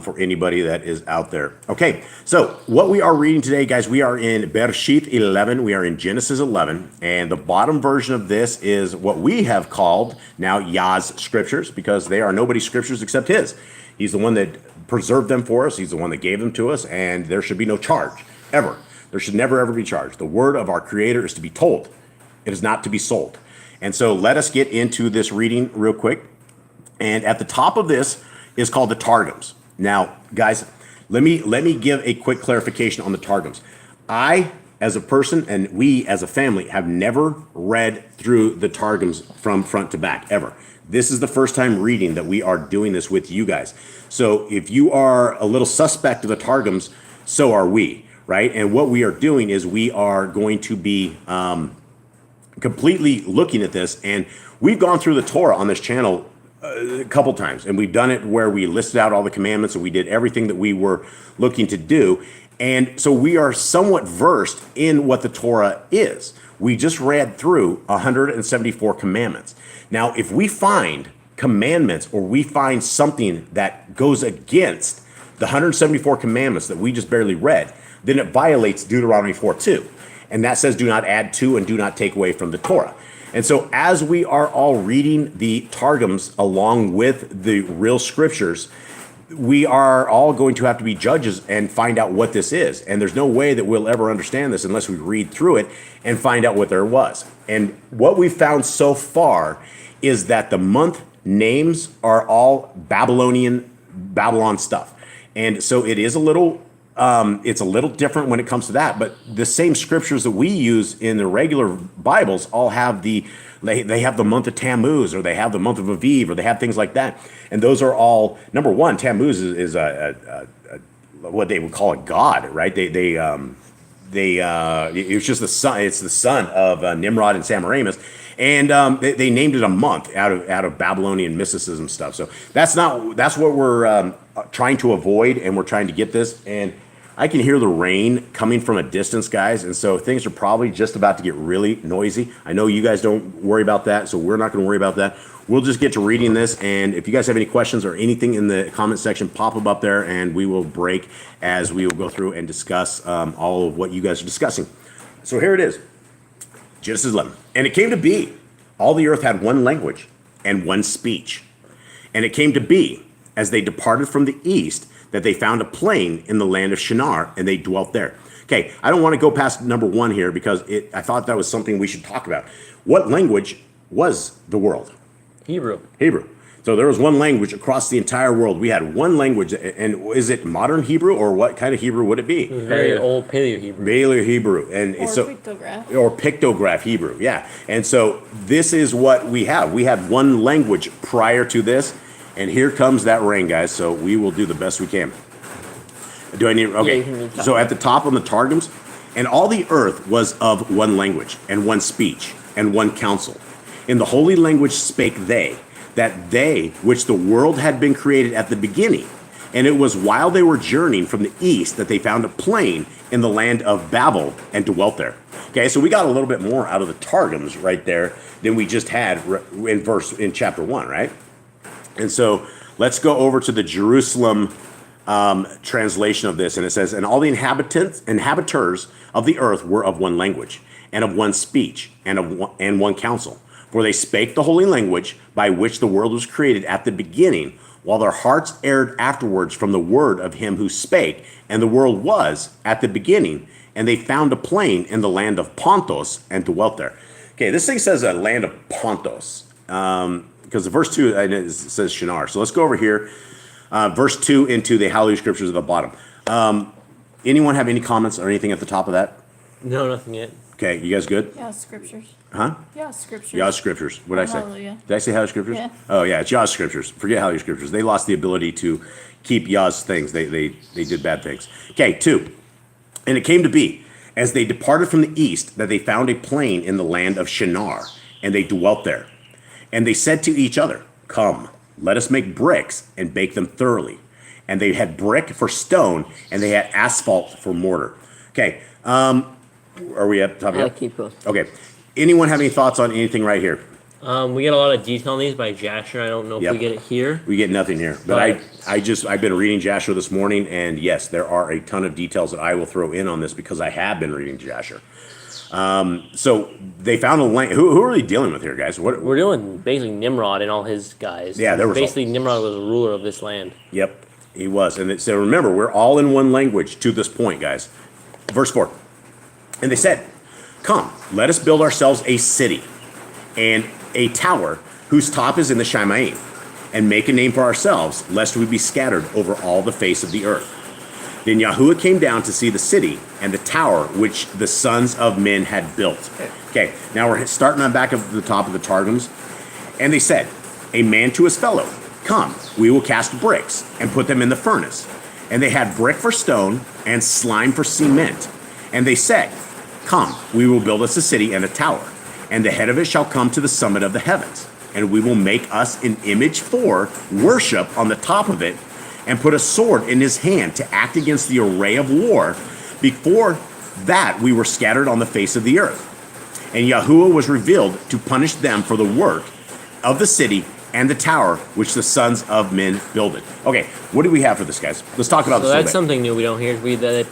for anybody that is out there. Okay, so what we are reading today, guys, we are in Bereshit 11. We are in Genesis 11. And the bottom version of this is what we have called now Yah's scriptures, because they are nobody's scriptures except his. He's the one that preserved them for us. He's the one that gave them to us, and there should be no charge ever There should never ever be charged. The word of our Creator is to be told. It is not to be sold. And so let us get into this reading real quick. And at the top of this is called the Targums. Now, guys, let me give a quick clarification on the Targums. I, as a person, and we as a family, have never read through the Targums from front to back, ever. This is the first time reading that we are doing this with you guys. So if you are a little suspect of the Targums, so are we, right? And what we are doing is we are going to be completely looking at this. And we've gone through the Torah on this channel a couple times, and we've done it where we listed out all the commandments and we did everything that we were looking to do. And so we are somewhat versed in what the Torah is. We just read through 174 commandments. Now, if we find commandments or we find something that goes against the 174 commandments that we just barely read, then it violates Deuteronomy 4:2. And that says, do not add to and do not take away from the Torah. And so as we are all reading the Targums along with the real scriptures, we are all going to have to be judges and find out what this is. And there's no way that we'll ever understand this unless we read through it and find out what there was. And what we've found so far is that the month names are all Babylon stuff. And so it is a little it's a little different when it comes to that, but the same scriptures that we use in the regular Bibles all have they have the month of Tammuz, or they have the month of Aviv, or they have things like that. And those are all, number one, Tammuz is a what they would call a god, right? It's just the son. It's the son of Nimrod and Semiramis, and they named it a month out of Babylonian mysticism stuff. So that's what we're trying to avoid, and we're trying to get this. And I can hear the rain coming from a distance, guys, and so things are probably just about to get really noisy. I know you guys don't worry about that, so we're not going to worry about that. We'll just get to reading this, and if you guys have any questions or anything in the comment section, pop them up there, and we will break as we will go through and discuss all of what you guys are discussing. So here it is, Genesis 11. And it came to be, all the earth had one language and one speech. And it came to be, as they departed from the east, that they found a plain in the land of Shinar, and they dwelt there. Okay, I don't want to go past number one here because I thought that was something we should talk about. What language was the world?
Hebrew.
So there was one language across the entire world. We had one language, and is it modern Hebrew, or what kind of Hebrew would it be?
Very old Paleo Hebrew.
Paleo Hebrew, and
Or
so
pictograph.
or pictograph Hebrew, yeah. And so this is what we have. We had one language prior to this, and here comes that rain, guys. So we will do the best we can. Do I need? Okay.
Yeah, you can read the
So at the top on the Targums, and all the earth was of one language and one speech and one counsel. In the holy language spake they, that they which the world had been created at the beginning. And it was while they were journeying from the east that they found a plain in the land of Babel and dwelt there. Okay, so we got a little bit more out of the Targums right there than we just had in chapter 1, right? And so let's go over to the Jerusalem translation of this, and it says, and all the inhabitants of the earth were of one language and of one speech and one counsel. For they spake the holy language by which the world was created at the beginning, while their hearts erred afterwards from the word of him who spake, and the world was at the beginning, and they found a plain in the land of Pontus and dwelt there. Okay, this thing says a land of Pontus, because the verse 2 it says Shinar. So let's go over here, verse 2 into the Hallelujah Scriptures at the bottom. Anyone have any comments or anything at the top of that?
No, nothing yet.
Okay, you guys good?
Yeah, scriptures.
Huh?
Yeah, scriptures.
Yah's Scriptures. What did I say?
Hallelujah.
Did I say Hallelujah Scriptures?
Yeah.
Oh, yeah, it's Yah's Scriptures. Forget Hallelujah Scriptures. They lost the ability to keep Yah's things. They did bad things. Okay, 2. And it came to be, as they departed from the east, that they found a plain in the land of Shinar, and they dwelt there. And they said to each other, come, let us make bricks and bake them thoroughly. And they had brick for stone, and they had asphalt for mortar. Okay, are we at the top
Yeah,
of that?
keep going.
Okay. Anyone have any thoughts on anything right here?
We get a lot of detail on these by Jasher. I don't know if
Yep.
we get it here.
We get nothing here. But I've been reading Jasher this morning, and yes, there are a ton of details that I will throw in on this because I have been reading Jasher. So they found a land. Who are they dealing with here, guys?
We're dealing basically Nimrod and all his guys.
Yeah, there was
basically Nimrod was a ruler of this land.
Yep, he was. And so remember, we're all in one language to this point, guys. Verse 4. And they said, come, let us build ourselves a city and a tower whose top is in the Shemaim, and make a name for ourselves, lest we be scattered over all the face of the earth. Then YAHUAH came down to see the city and the tower which the sons of men had built. Okay, now we're starting on back of the top of the Targums. And they said, a man to his fellow, come, we will cast bricks and put them in the furnace. And they had brick for stone and slime for cement. And they said, come, we will build us a city and a tower, and the head of it shall come to the summit of the heavens. And we will make us an image for worship on the top of it, and put a sword in his hand to act against the array of war. Before that we were scattered on the face of the earth. And YAHUAH was revealed to punish them for the work of the city and the tower which the sons of men builded. Okay, what do we have for this, guys? Let's talk about
So
this a little
that's
bit.
something new we don't hear. They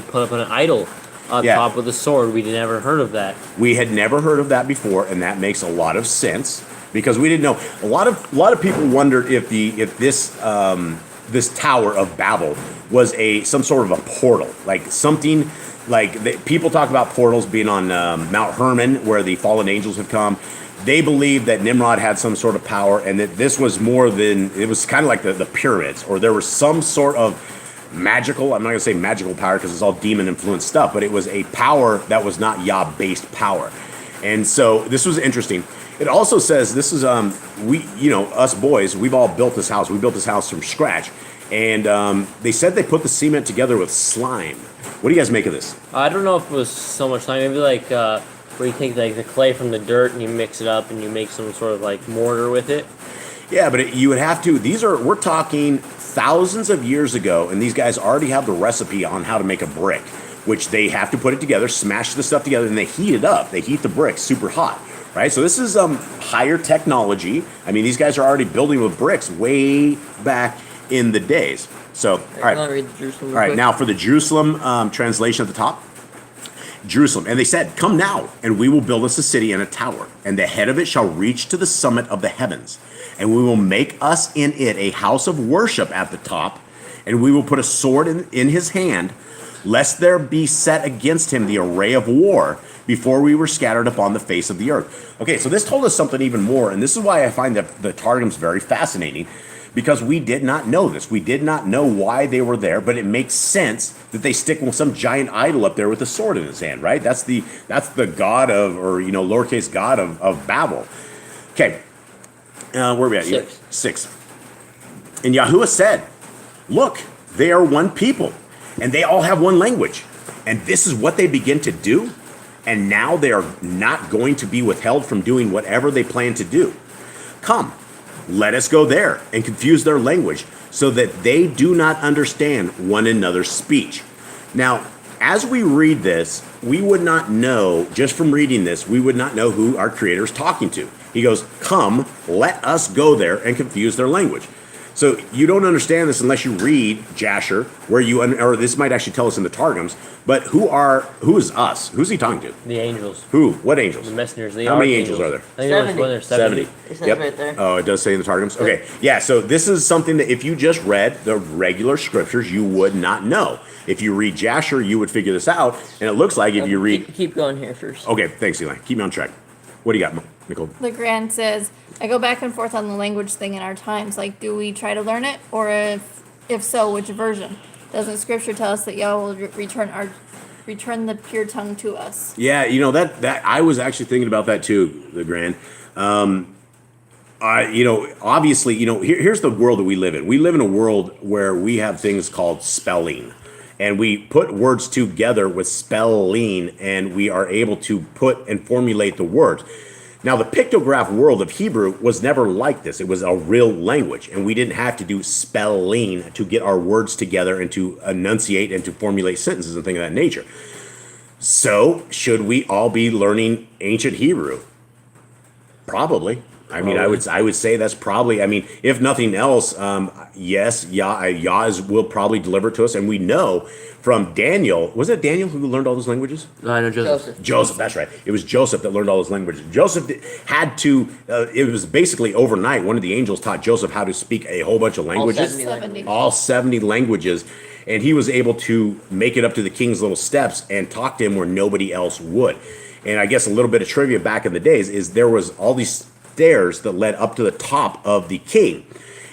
put up an idol on
Yeah.
top with a sword. We never heard of that.
We had never heard of that before, and that makes a lot of sense because we didn't know. A lot of people wondered if this Tower of Babel was some sort of a portal, like something like people talk about portals being on Mount Hermon, where the fallen angels have come. They believed that Nimrod had some sort of power, and that this was more than, it was kind of like the pyramids, or there was some sort of magical, I'm not going to say magical power because it's all demon influenced stuff, but it was a power that was not Yah based power. And so this was interesting. It also says this is us boys, we've all built this house. We built this house from scratch, and they said they put the cement together with slime. What do you guys make of this?
I don't know if it was so much time. Maybe like where you take like the clay from the dirt and you mix it up and you make some sort of like mortar with it.
Yeah, but you would have to. We're talking thousands of years ago, and these guys already have the recipe on how to make a brick, which they have to put it together, smash the stuff together, and they heat it up. They heat the brick super hot, right? So this is higher technology. I mean, these guys are already building with bricks way back in the days. So, all right.
I'll read the Jerusalem
All right,
quick.
now for the Jerusalem translation at the top. Jerusalem. And they said, come now, and we will build us a city and a tower, and the head of it shall reach to the summit of the heavens. And we will make us in it a house of worship at the top, and we will put a sword in his hand, lest there be set against him the array of war, before we were scattered upon the face of the earth. Okay, so this told us something even more, and this is why I find that the Targums very fascinating, because we did not know this. We did not know why they were there, but it makes sense that they stick with some giant idol up there with a sword in his hand, right? That's the god of, or lowercase god of Babel. Okay, where are we at? 6. And YAHUAH said, look, they are one people, and they all have one language. And this is what they begin to do. And now they are not going to be withheld from doing whatever they plan to do. Come, let us go there and confuse their language, so that they do not understand one another's speech. Now, as we read this, we would not know, just from reading this, we would not know who our Creator is talking to. He goes, come, let us go there and confuse their language. So you don't understand this unless you read Jasher, where or this might actually tell us in the Targums, but who is us? Who's he talking to?
The angels,
Who? What angels?
the messengers.
How many angels are there?
I think there's 70.
It says right there.
Oh, it does say in the Targums? Okay. Yeah, so this is something that if you just read the regular scriptures, you would not know. If you read Jasher, you would figure this out. And it looks like if you read...
Keep going here first.
Okay, thanks, Eli. Keep me on track. What do you got, Nicole?
The Grand says, I go back and forth on the language thing in our times. Like, do we try to learn it? Or if so, which version? Doesn't Scripture tell us that Yahweh will return the pure tongue to us?
Yeah, that I was actually thinking about that too, the Grand. Obviously, here's the world that we live in. We live in a world where we have things called spelling. And we put words together with spelling, and we are able to put and formulate the words. Now, the pictograph world of Hebrew was never like this. It was a real language, and we didn't have to do spelling to get our words together and to enunciate and to formulate sentences and things of that nature. So, should we all be learning ancient Hebrew? Probably. I mean, I would say that's probably. I mean, if nothing else, yes, Yah will probably deliver it to us, and we know from Daniel. Was it Daniel who learned all those languages?
I know Joseph.
Joseph, that's right. It was Joseph that learned all those languages. Joseph had to. It was basically overnight. One of the angels taught Joseph how to speak a whole bunch of languages,
70.
all 70 languages, and he was able to make it up to the king's little steps and talk to him where nobody else would. And I guess a little bit of trivia back in the days is there was all these stairs that led up to the top of the king.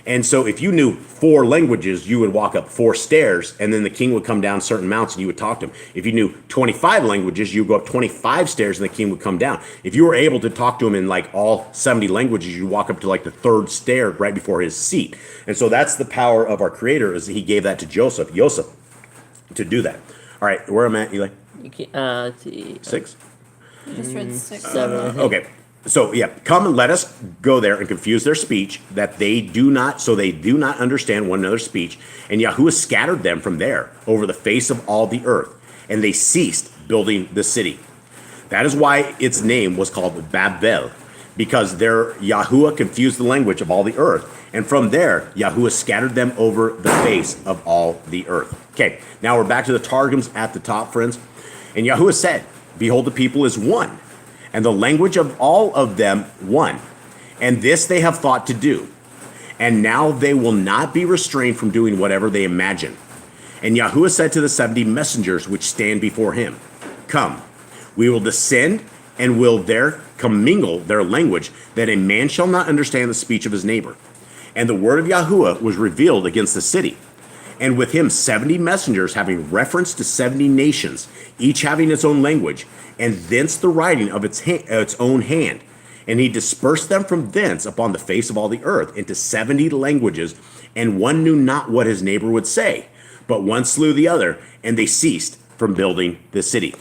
And so if you knew 4 languages, you would walk up 4 stairs, and then the king would come down certain mounts and you would talk to him. If you knew 25 languages, you would go up 25 stairs and the king would come down. If you were able to talk to him in like all 70 languages, you'd walk up to like the 3rd stair right before his seat. And so that's the power of our creator, is he gave that to Joseph, to do that. All right, where am I at, Eli?
You can, let's see.
6?
You just read 6.
7.
Okay. So yeah, come and let us go there and confuse their speech, that they do not understand one another's speech. And YAHUAH scattered them from there over the face of all the earth, and they ceased building the city. That is why its name was called Babel, because there YAHUAH confused the language of all the earth, and from there YAHUAH scattered them over the face of all the earth. Okay, now we're back to the Targums at the top, friends. And YAHUAH said, "Behold, the people is one, and the language of all of them one. And this they have thought to do. And now they will not be restrained from doing whatever they imagine." And YAHUAH said to the 70 messengers which stand before him, "Come, we will descend and will there commingle their language, that a man shall not understand the speech of his neighbor." And the word of YAHUAH was revealed against the city. And with him 70 messengers having reference to 70 nations, each having its own language, and thence the writing of its own hand. And he dispersed them from thence upon the face of all the earth into 70 languages, and one knew not what his neighbor would say, but one slew the other, and they ceased from building the city.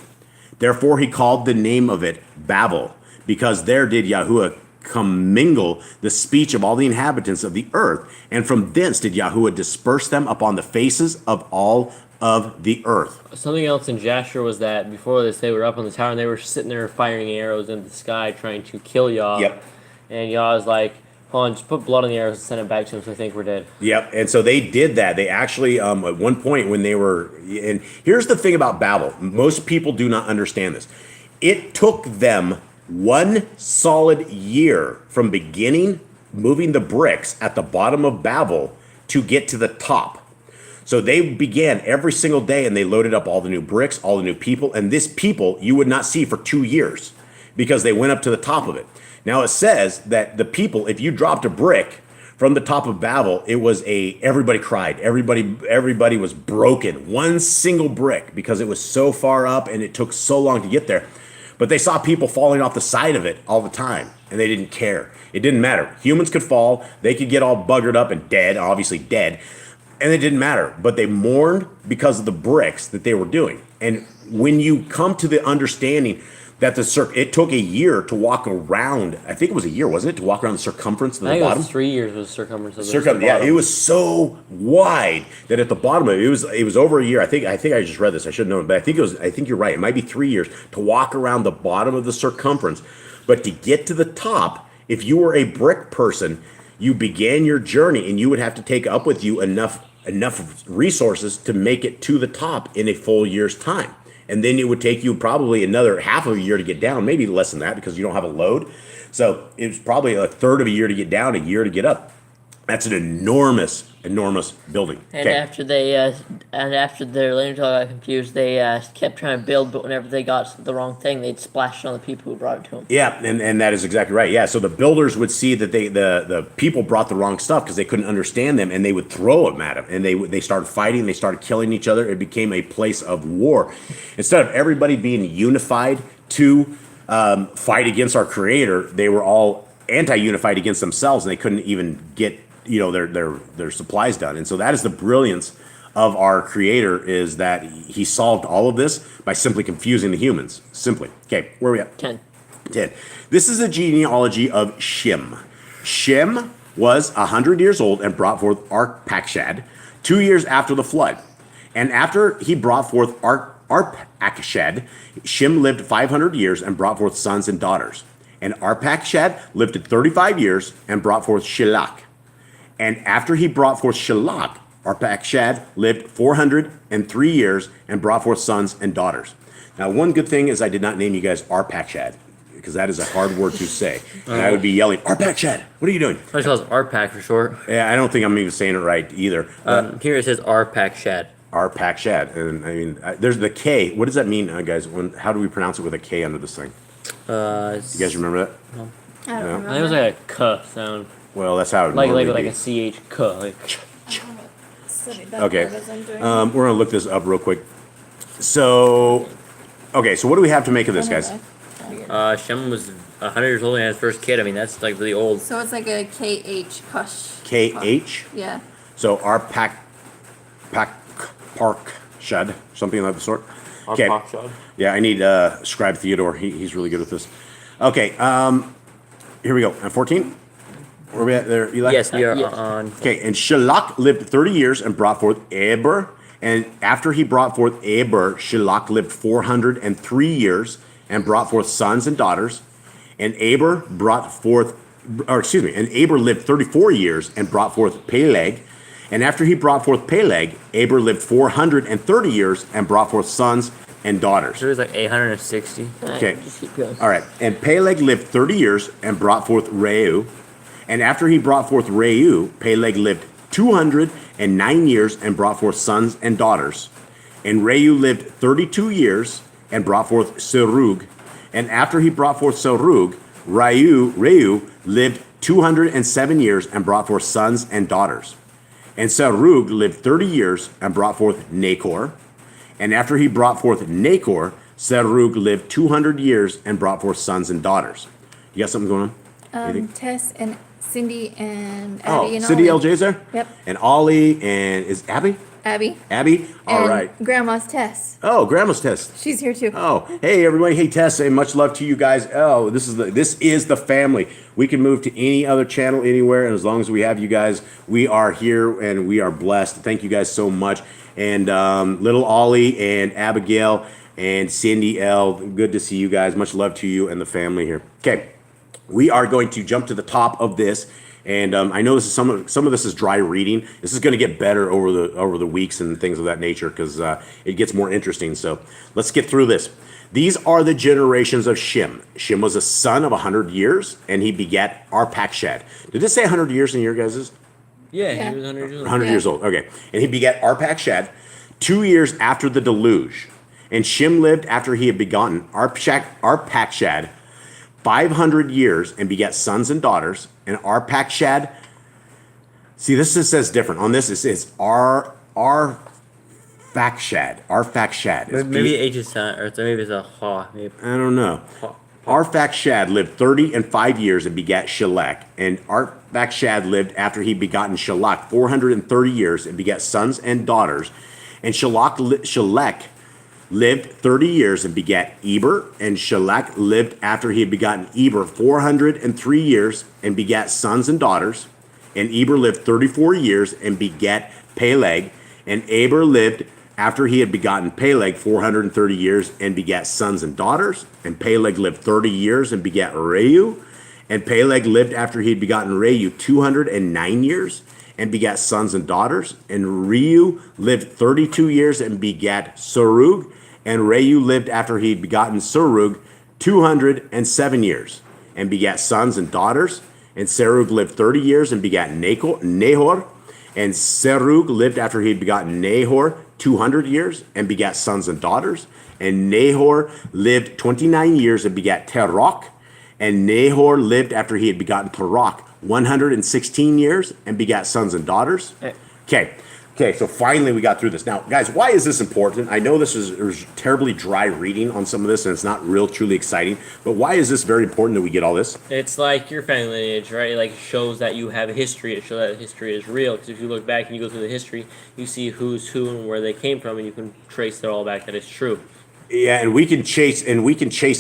Therefore he called the name of it Babel, because there did YAHUAH commingle the speech of all the inhabitants of the earth, and from thence did YAHUAH disperse them upon the faces of all of the earth.
Something else in Jasher was that before this, they were up on the tower and they were sitting there firing arrows into the sky trying to kill Yah.
Yep.
And Yah was like, "Hold on, just put blood on the arrows and send it back to him, so I think we're dead."
Yep, and so they did that. They actually, at one point when they were, and here's the thing about Babel. Most people do not understand this. It took them 1 solid year from beginning moving the bricks at the bottom of Babel to get to the top. So they began every single day and they loaded up all the new bricks, all the new people, and this people you would not see for 2 years because they went up to the top of it. Now it says that the people, if you dropped a brick from the top of Babel, it was everybody cried. Everybody was broken. 1 single brick, because it was so far up and it took so long to get there. But they saw people falling off the side of it all the time, and they didn't care. It didn't matter. Humans could fall. They could get all buggered up and dead, obviously dead. And it didn't matter. But they mourned because of the bricks that they were doing. And when you come to the understanding that it took a year to walk around, I think it was a year, wasn't it? To walk around the circumference of the
I think
bottom?
it was 3 years was the circumference of the
Yeah,
bottom.
it was so wide that at the bottom of it, it was over a year. I think I just read this. I should know, but I think you're right. It might be 3 years to walk around the bottom of the circumference. But to get to the top, if you were a brick person, you began your journey, and you would have to take up with you enough resources to make it to the top in a full year's time. And then it would take you probably another half of a year to get down, maybe less than that because you don't have a load. So it was probably a third of a year to get down, a year to get up. That's an enormous building.
And after their language all got confused, they kept trying to build, but whenever they got the wrong thing, they'd splash it on the people who brought it to them.
Yeah, and that is exactly right. Yeah, so the builders would see that the people brought the wrong stuff because they couldn't understand them, and they would throw them at them, and they started fighting, they started killing each other. It became a place of war. Instead of everybody being unified to fight against our Creator, they were all anti-unified against themselves, and they couldn't even get their supplies done. And so that is the brilliance of our Creator, is that he solved all of this by simply confusing the humans. Simply. Okay, where are we at?
10.
This is the genealogy of Shem. Shem was 100 years old and brought forth Arpachshad 2 years after the flood. And after he brought forth Arpachshad, Shem lived 500 years and brought forth sons and daughters. And Arpachshad lived 35 years and brought forth Shelach. And after he brought forth Shelach, Arpachshad lived 403 years and brought forth sons and daughters. Now, one good thing is I did not name you guys Arpachshad, because that is a hard word to say. And I would be yelling, Arpachshad, what are you doing?
I just call it RPAC for short.
Yeah, I don't think I'm even saying it right either.
Here it says RPAC Shad.
Arpachshad. And I mean, there's the K. What does that mean, guys? How do we pronounce it with a K under this thing? You guys remember that?
I don't
No.
remember.
I think it was like a k sound,
Well, that's how it
like
normally
a ch k. Like,
Study that
Okay.
part as I'm doing
We're going to look this up real quick. So, okay, so what do we have to make of this, guys?
Shem was 100 years old and had his first kid. I mean, that's like really old.
So it's like a KH Kush.
KH?
Yeah.
So Park Shad, something like the sort. Okay.
Arpachshad.
Yeah, I need Scribe Theodore. He's really good at this. Okay, here we go. 14? Where are we at there, Eli?
Yes, we are
Yes.
on.
Okay, and Shelach lived 30 years and brought forth Eber. And after he brought forth Eber, Shelach lived 403 years and brought forth sons and daughters. And Eber lived 34 years and brought forth Peleg. And after he brought forth Peleg, Eber lived 430 years and brought forth sons and daughters.
It was like 860.
Okay.
Just keep going.
All right. And Peleg lived 30 years and brought forth Reu. And after he brought forth Reu, Peleg lived 209 years and brought forth sons and daughters. And Reu lived 32 years and brought forth Serug. And after he brought forth Serug, Reu lived 207 years and brought forth sons and daughters. And Serug lived 30 years and brought forth Nachor. And after he brought forth Nachor, Serug lived 200 years and brought forth sons and daughters. You got something going on? Anything?
Tess and Cindy and Abby
Oh,
and
Cindy
Ollie.
LJ's there?
Yep.
And Ollie and is Abby?
Abby.
Abby? All
and
right.
Grandma's Tess.
Oh, Grandma's Tess.
She's here too.
Oh, hey everybody. Hey Tess, hey, much love to you guys. Oh, this is the family. We can move to any other channel anywhere, and as long as we have you guys, we are here and we are blessed. Thank you guys so much. And little Ollie and Abigail and Cindy L. Good to see you guys. Much love to you and the family here. Okay. We are going to jump to the top of this, and I know this is some of this is dry reading. This is going to get better over the weeks and things of that nature because it gets more interesting. So let's get through this. These are the generations of Shem. Shem was a son of 100 years, and he begat Arpachshad. Did it say 100 years in your guys's?
Yeah,
Yeah.
he was 100 years old.
100
Yeah.
years old. Okay, and he begat Arpachshad 2 years after the deluge, and Shem lived after he had begotten Arpachshad 500 years and begat sons and daughters. And Arpachshad, see, this just says different. On this, it says Arpachshad. It's
Maybe H is silent, or maybe it's a ha. Maybe.
I don't know. Arpachshad lived 30 and 5 years and begat Shelach. And Arpachshad lived after he begotten Shelach 430 years and begat sons and daughters. And Shelach lived 30 years and begat Eber. And Shelach lived after he had begotten Eber 403 years and begat sons and daughters. And Eber lived 34 years and begat Peleg. And Eber lived after he had begotten Peleg 430 years and begat sons and daughters. And Peleg lived 30 years and begat Reu. And Peleg lived after he had begotten Reu 209 years and begat sons and daughters. And Reu lived 32 years and begat Serug. And Reu lived after he had begotten Serug 207 years and begat sons and daughters. And Serug lived 30 years and begat Nahor. And Serug lived after he had begotten Nahor 200 years and begat sons and daughters. And Nahor lived 29 years and begat Terach. And Nahor lived after he had begotten Terach 116 years and begat sons and daughters. Okay, so finally we got through this. Now, guys, why is this important? I know this is terribly dry reading on some of this, and it's not real, truly exciting. But why is this very important that we get all this?
It's like your family lineage, right? Like, it shows that you have a history. It shows that history is real. Because if you look back and you go through the history, you see who's who and where they came from, and you can trace it all back that it's true.
Yeah, and we can chase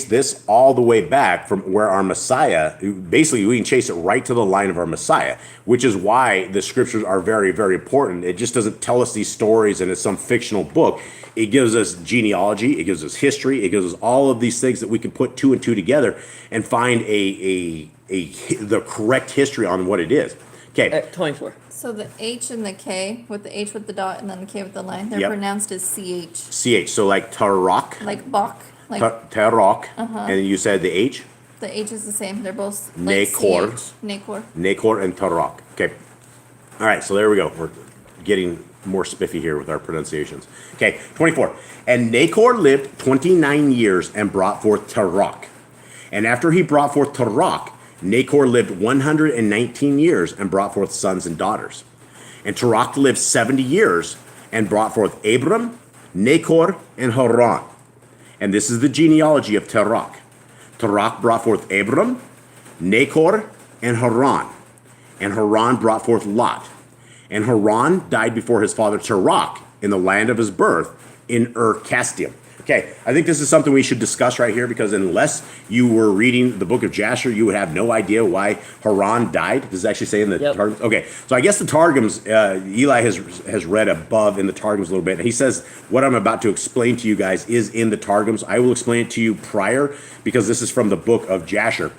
this all the way back from where our Messiah, basically we can chase it right to the line of our Messiah, which is why the scriptures are very, very important. It just doesn't tell us these stories and it's some fictional book. It gives us genealogy, it gives us history, it gives us all of these things that we can put two and two together and find the correct history on what it is. Okay.
24.
So the H and the K, with the H with the dot and then the K with the line, they're
Yep.
pronounced as CH.
CH, so like Tarok,
Like Bach. Like
Tarok, and you said the H?
the H is the same. They're both like
Nakor.
CH. Nakor.
Nakor and Tarok. Okay. All right, so there we go. We're getting more spiffy here with our pronunciations. Okay, 24. And Nakor lived 29 years and brought forth Tarok. And after he brought forth Tarok, Nakor lived 119 years and brought forth sons and daughters. And Tarok lived 70 years and brought forth Abram, Nakor, and Haran. And this is the genealogy of Tarok. Tarok brought forth Abram, Nakor, and Haran. And Haran brought forth Lot. And Haran died before his father Tarok in the land of his birth in Ur-Kasdim. Okay, I think this is something we should discuss right here because unless you were reading the book of Jasher, you would have no idea why Haran died. Does it actually say in the Targums? Okay, so I guess the Targums, Eli has read above in the Targums a little bit. And he says what I'm about to explain to you guys is in the Targums. I will explain it to you prior because this is from the book of Jasher.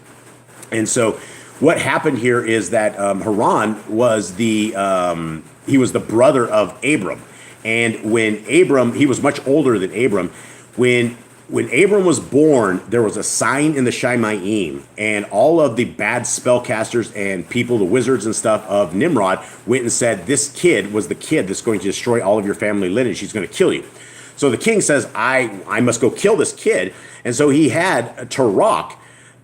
And so what happened here is that Haran was he was the brother of Abram. And when Abram, he was much older than Abram. When Abram was born, there was a sign in the Shemaim, and all of the bad spellcasters and people, the wizards and stuff of Nimrod, went and said, this kid was the kid that's going to destroy all of your family lineage. He's going to kill you. So the king says, I must go kill this kid. And so he had Tarok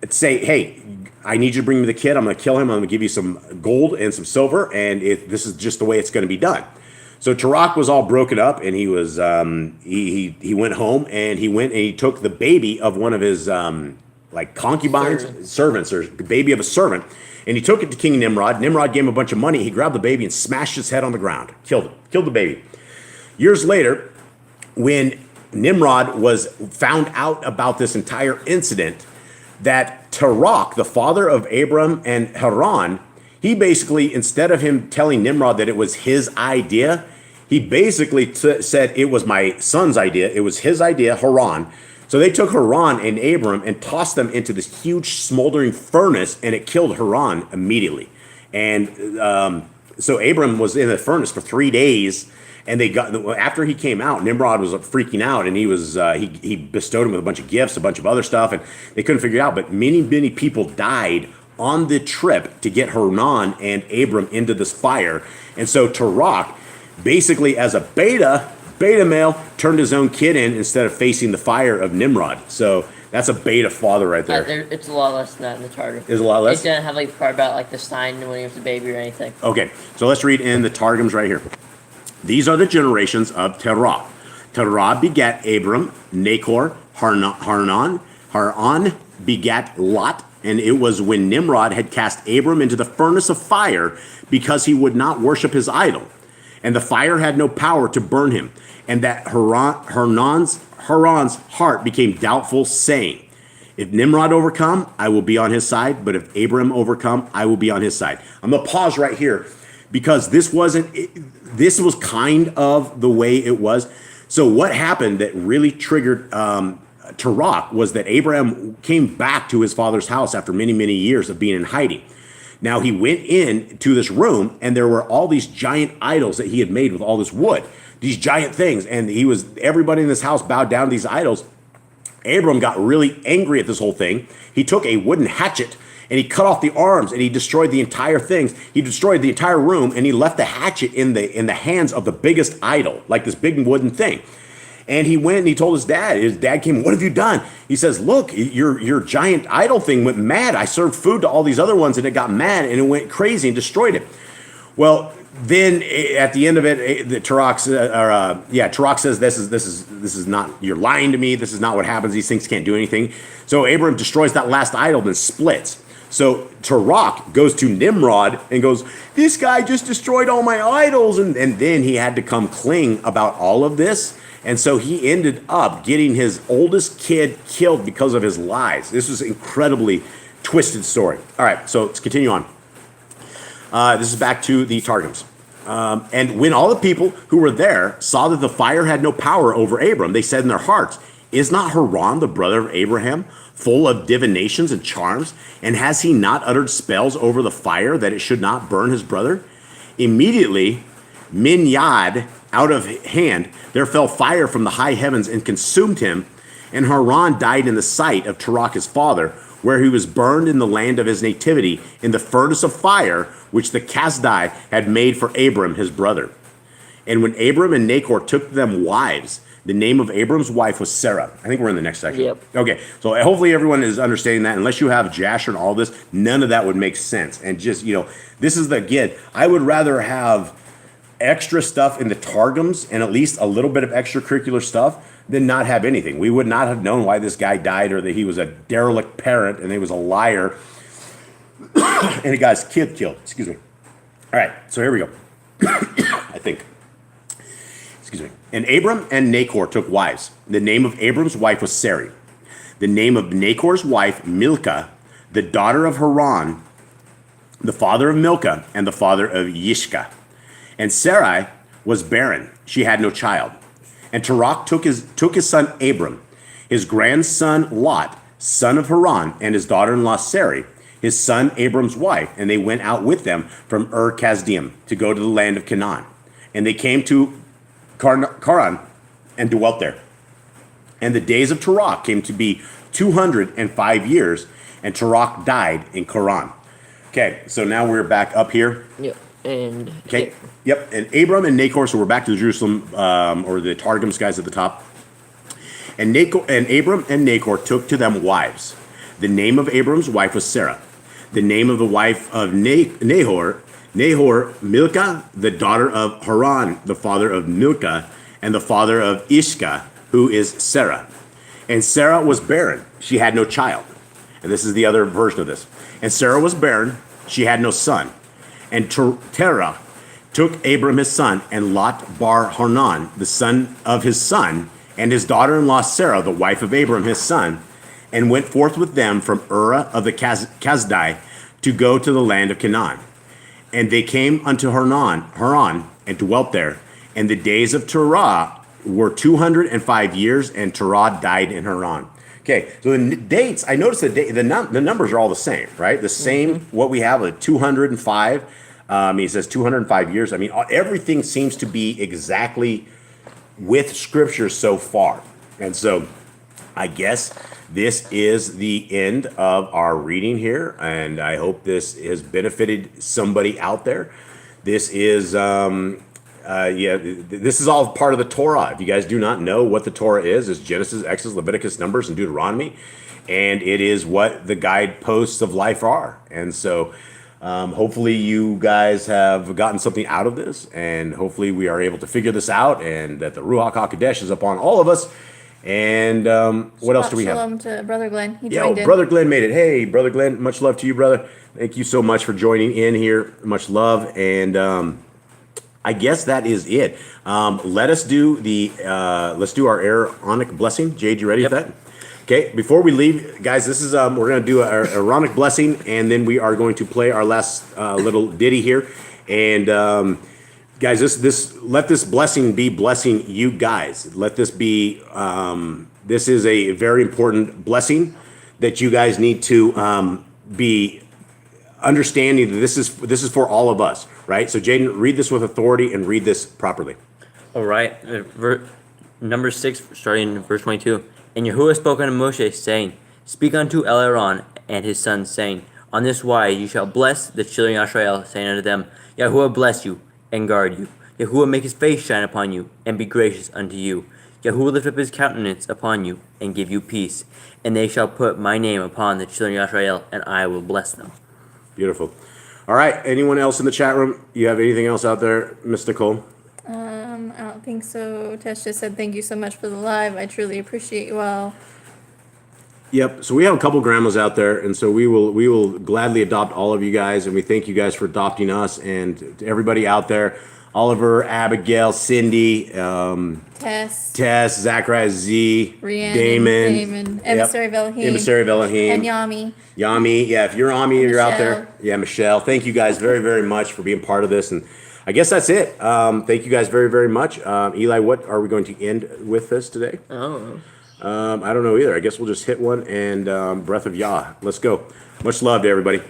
say, hey, I need you to bring me the kid. I'm going to kill him. I'm going to give you some gold and some silver, and this is just the way it's going to be done. So Tarok was all broken up, and he was he went home, and he took the baby of one of his like concubines, servants, or the baby of a servant, and he took it to King Nimrod. Nimrod gave him a bunch of money. He grabbed the baby and smashed his head on the ground, killed the baby. Years later, when Nimrod was found out about this entire incident, that Tarok, the father of Abram and Haran, he basically, instead of him telling Nimrod that it was his idea, he basically said it was my son's idea. It was his idea, Haran. So they took Haran and Abram and tossed them into this huge smoldering furnace, and it killed Haran immediately. And so Abram was in the furnace for 3 days, and after he came out, Nimrod was freaking out, and he bestowed him with a bunch of gifts, a bunch of other stuff, and they couldn't figure it out. But many, many people died on the trip to get Haran and Abram into this fire. And so Tarok, basically as a beta male, turned his own kid in instead of facing the fire of Nimrod. So that's a beta father right there.
It's a lot less than that in the Targum.
Is a lot less?
It didn't have like the part about like the sign when he was a baby or anything.
Okay, so let's read in the Targums right here. These are the generations of Terah. Terah begat Abram, Nakor, Haran begat Lot. And it was when Nimrod had cast Abram into the furnace of fire because he would not worship his idol. And the fire had no power to burn him. And that Haran's heart became doubtful, saying, if Nimrod overcome, I will be on his side. But if Abram overcome, I will be on his side. I'm going to pause right here because this was kind of the way it was. So what happened that really triggered Tarok was that Abraham came back to his father's house after many, many years of being in hiding. Now he went in to this room, and there were all these giant idols that he had made with all this wood, these giant things. And everybody in this house bowed down to these idols. Abram got really angry at this whole thing. He took a wooden hatchet and he cut off the arms, and he destroyed the entire things. He destroyed the entire room, and he left the hatchet in the hands of the biggest idol, like this big wooden thing. And he went and he told his dad. His dad came, what have you done? He says, look, your giant idol thing went mad. I served food to all these other ones, and it got mad, and it went crazy and destroyed it. Well, then at the end of it, Tarok says, this is not, you're lying to me. This is not what happens. These things can't do anything. So Abram destroys that last idol and splits. So Tarok goes to Nimrod and goes, this guy just destroyed all my idols. And then he had to come clean about all of this. And so he ended up getting his oldest kid killed because of his lies. This was an incredibly twisted story. All right, so let's continue on. This is back to the Targums. And when all the people who were there saw that the fire had no power over Abram, they said in their hearts, is not Haran the brother of Abraham, full of divinations and charms? And has he not uttered spells over the fire that it should not burn his brother? Immediately, Minyad, out of hand, there fell fire from the high heavens and consumed him. And Haran died in the sight of Terach his father, where he was burned in the land of his nativity, in the furnace of fire, which the Kasdai had made for Abram his brother. And when Abram and Nahor took them wives, the name of Abram's wife was Sarah. I think we're in the next section.
Yep.
Okay, so hopefully everyone is understanding that. Unless you have Jasher and all this, none of that would make sense. And just, this is again, I would rather have extra stuff in the Targums and at least a little bit of extracurricular stuff than not have anything. We would not have known why this guy died or that he was a derelict parent and he was a liar and he got his kid killed. Excuse me. All right, so here we go. I think. Excuse me. And Abram and Nahor took wives. The name of Abram's wife was Sarai. The name of Nahor's wife, Milcah, the daughter of Haran, the father of Milcah, and the father of Yishka. And Sarai was barren. She had no child. And Terach took his son Abram, his grandson Lot, son of Haran, and his daughter-in-law Sarai, his son Abram's wife, and they went out with them from Ur-Kasdim to go to the land of Canaan. And they came to Charan and dwelt there. And the days of Terach came to be 205 years, and Terach died in Charan. Okay, so now we're back up here.
Yep. And
Okay. Yep. And Abram and Nahor, so we're back to Jerusalem, or the Targums guys at the top. And Abram and Nahor took to them wives. The name of Abram's wife was Sarah. The name of the wife of Nahor, Milcah, the daughter of Haran, the father of Milcah, and the father of Ishka, who is Sarah. And Sarah was barren. She had no child. And this is the other version of this. And Sarah was barren. She had no son. And Terah took Abram his son, and Lot bar Hanan, the son of his son, and his daughter-in-law Sarah, the wife of Abram his son, and went forth with them from Ur of the Kasdai to go to the land of Canaan. And they came unto Haran, and dwelt there. And the days of Terah were 205 years, and Terah died in Haran. Okay, so the dates, I noticed the numbers are all the same, right? The same, what we have, 205. He says 205 years. I mean, everything seems to be exactly with Scripture so far. And so I guess this is the end of our reading here, and I hope this has benefited somebody out there. This is, this is all part of the Torah. If you guys do not know what the Torah is, it's Genesis, Exodus, Leviticus, Numbers, and Deuteronomy, and it is what the guideposts of life are. And so hopefully you guys have gotten something out of this, and hopefully we are able to figure this out, and that the Ruach HaKodesh is upon all of us. And what else do we have?
Shalom to Brother Glenn. He
Yeah,
joined in.
Brother Glenn made it. Hey, Brother Glenn, much love to you, brother. Thank you so much for joining in here. Much love. And I guess that is it. Let's do our Aaronic blessing. Jade, you ready for that? Okay, before we leave, guys, this is we're going to do our Aaronic blessing, and then we are going to play our last little ditty here. And guys, let this blessing be blessing you guys. Let this be. This is a very important blessing that you guys need to be understanding that this is for all of us, right? So, Jaden, read this with authority and read this properly.
All right. Number 6, starting in verse 22. And YAHUAH spoke unto Moshe, saying, Speak unto Aaron and his sons, saying, On this wise you shall bless the children of Israel, saying unto them, YAHUAH bless you and guard you. YAHUAH make his face shine upon you and be gracious unto you. YAHUAH lift up his countenance upon you and give you peace. And they shall put my name upon the children of Israel, and I will bless them.
Beautiful. All right. Anyone else in the chat room? You have anything else out there, Miss Nicole?
I don't think so. Tesh just said thank you so much for the live. I truly appreciate you all.
Yep. So we have a couple grandmas out there, and so we will gladly adopt all of you guys, and we thank you guys for adopting us. And to everybody out there, Oliver, Abigail, Cindy,
Tess,
Zachariah Z,
Rhiannon,
Damon,
Emissary of Elohim,
Emissary of Elohim,
and Yami.
Yami. Yeah, if you're Ami, you're out there.
Michelle.
Yeah, Michelle. Thank you guys very, very much for being part of this. And I guess that's it. Thank you guys very, very much. Eli, what are we going to end with this today?
I don't know.
I don't know either. I guess we'll just hit one and Breath of Yah. Let's go. Much love to everybody.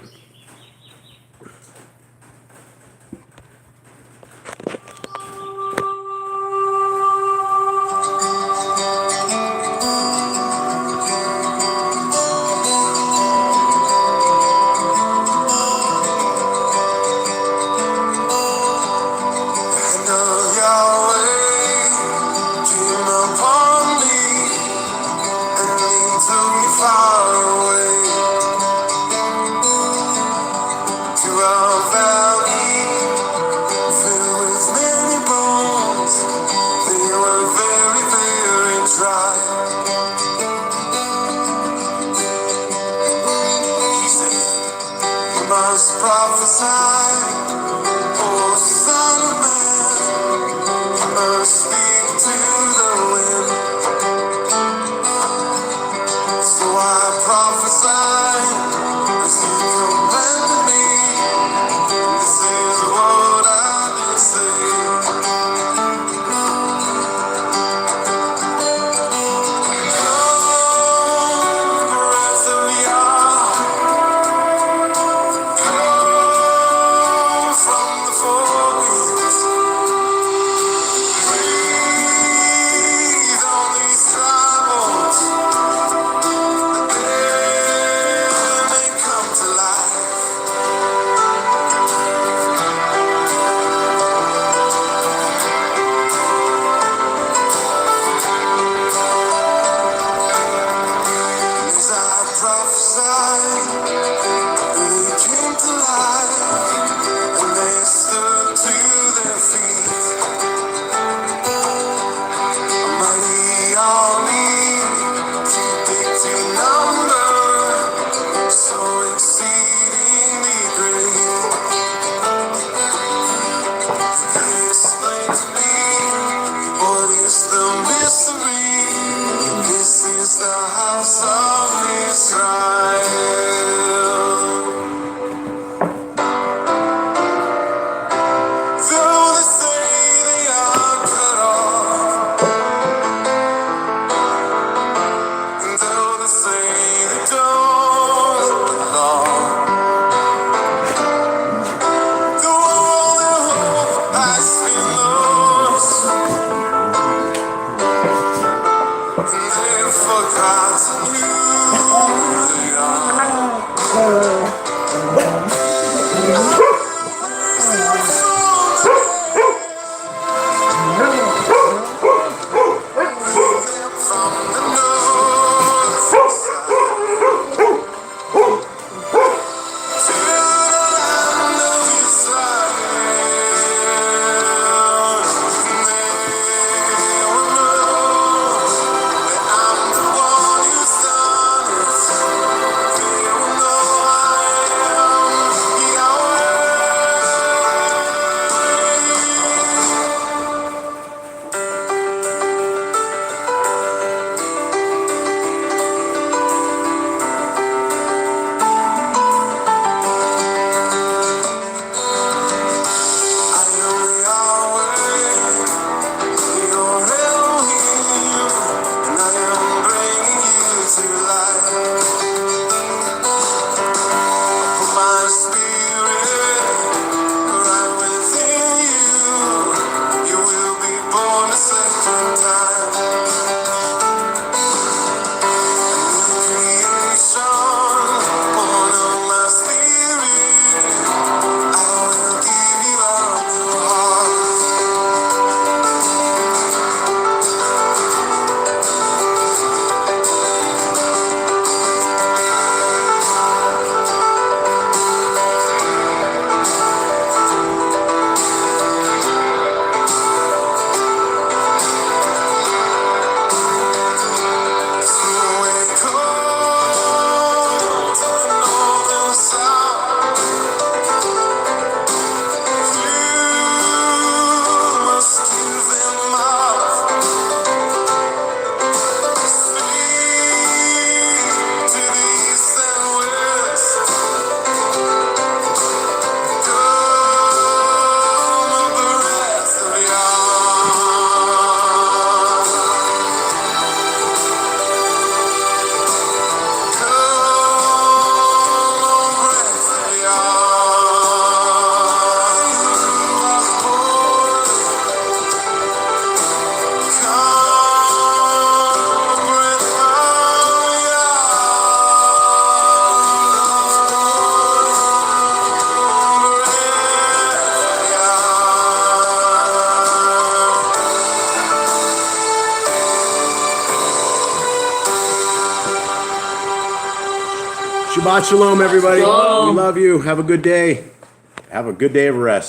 And Yahweh came upon me, and he took me far away.
Shabbat shalom, everybody.
Shalom.
We love you. Have a good day. Have a good day of rest.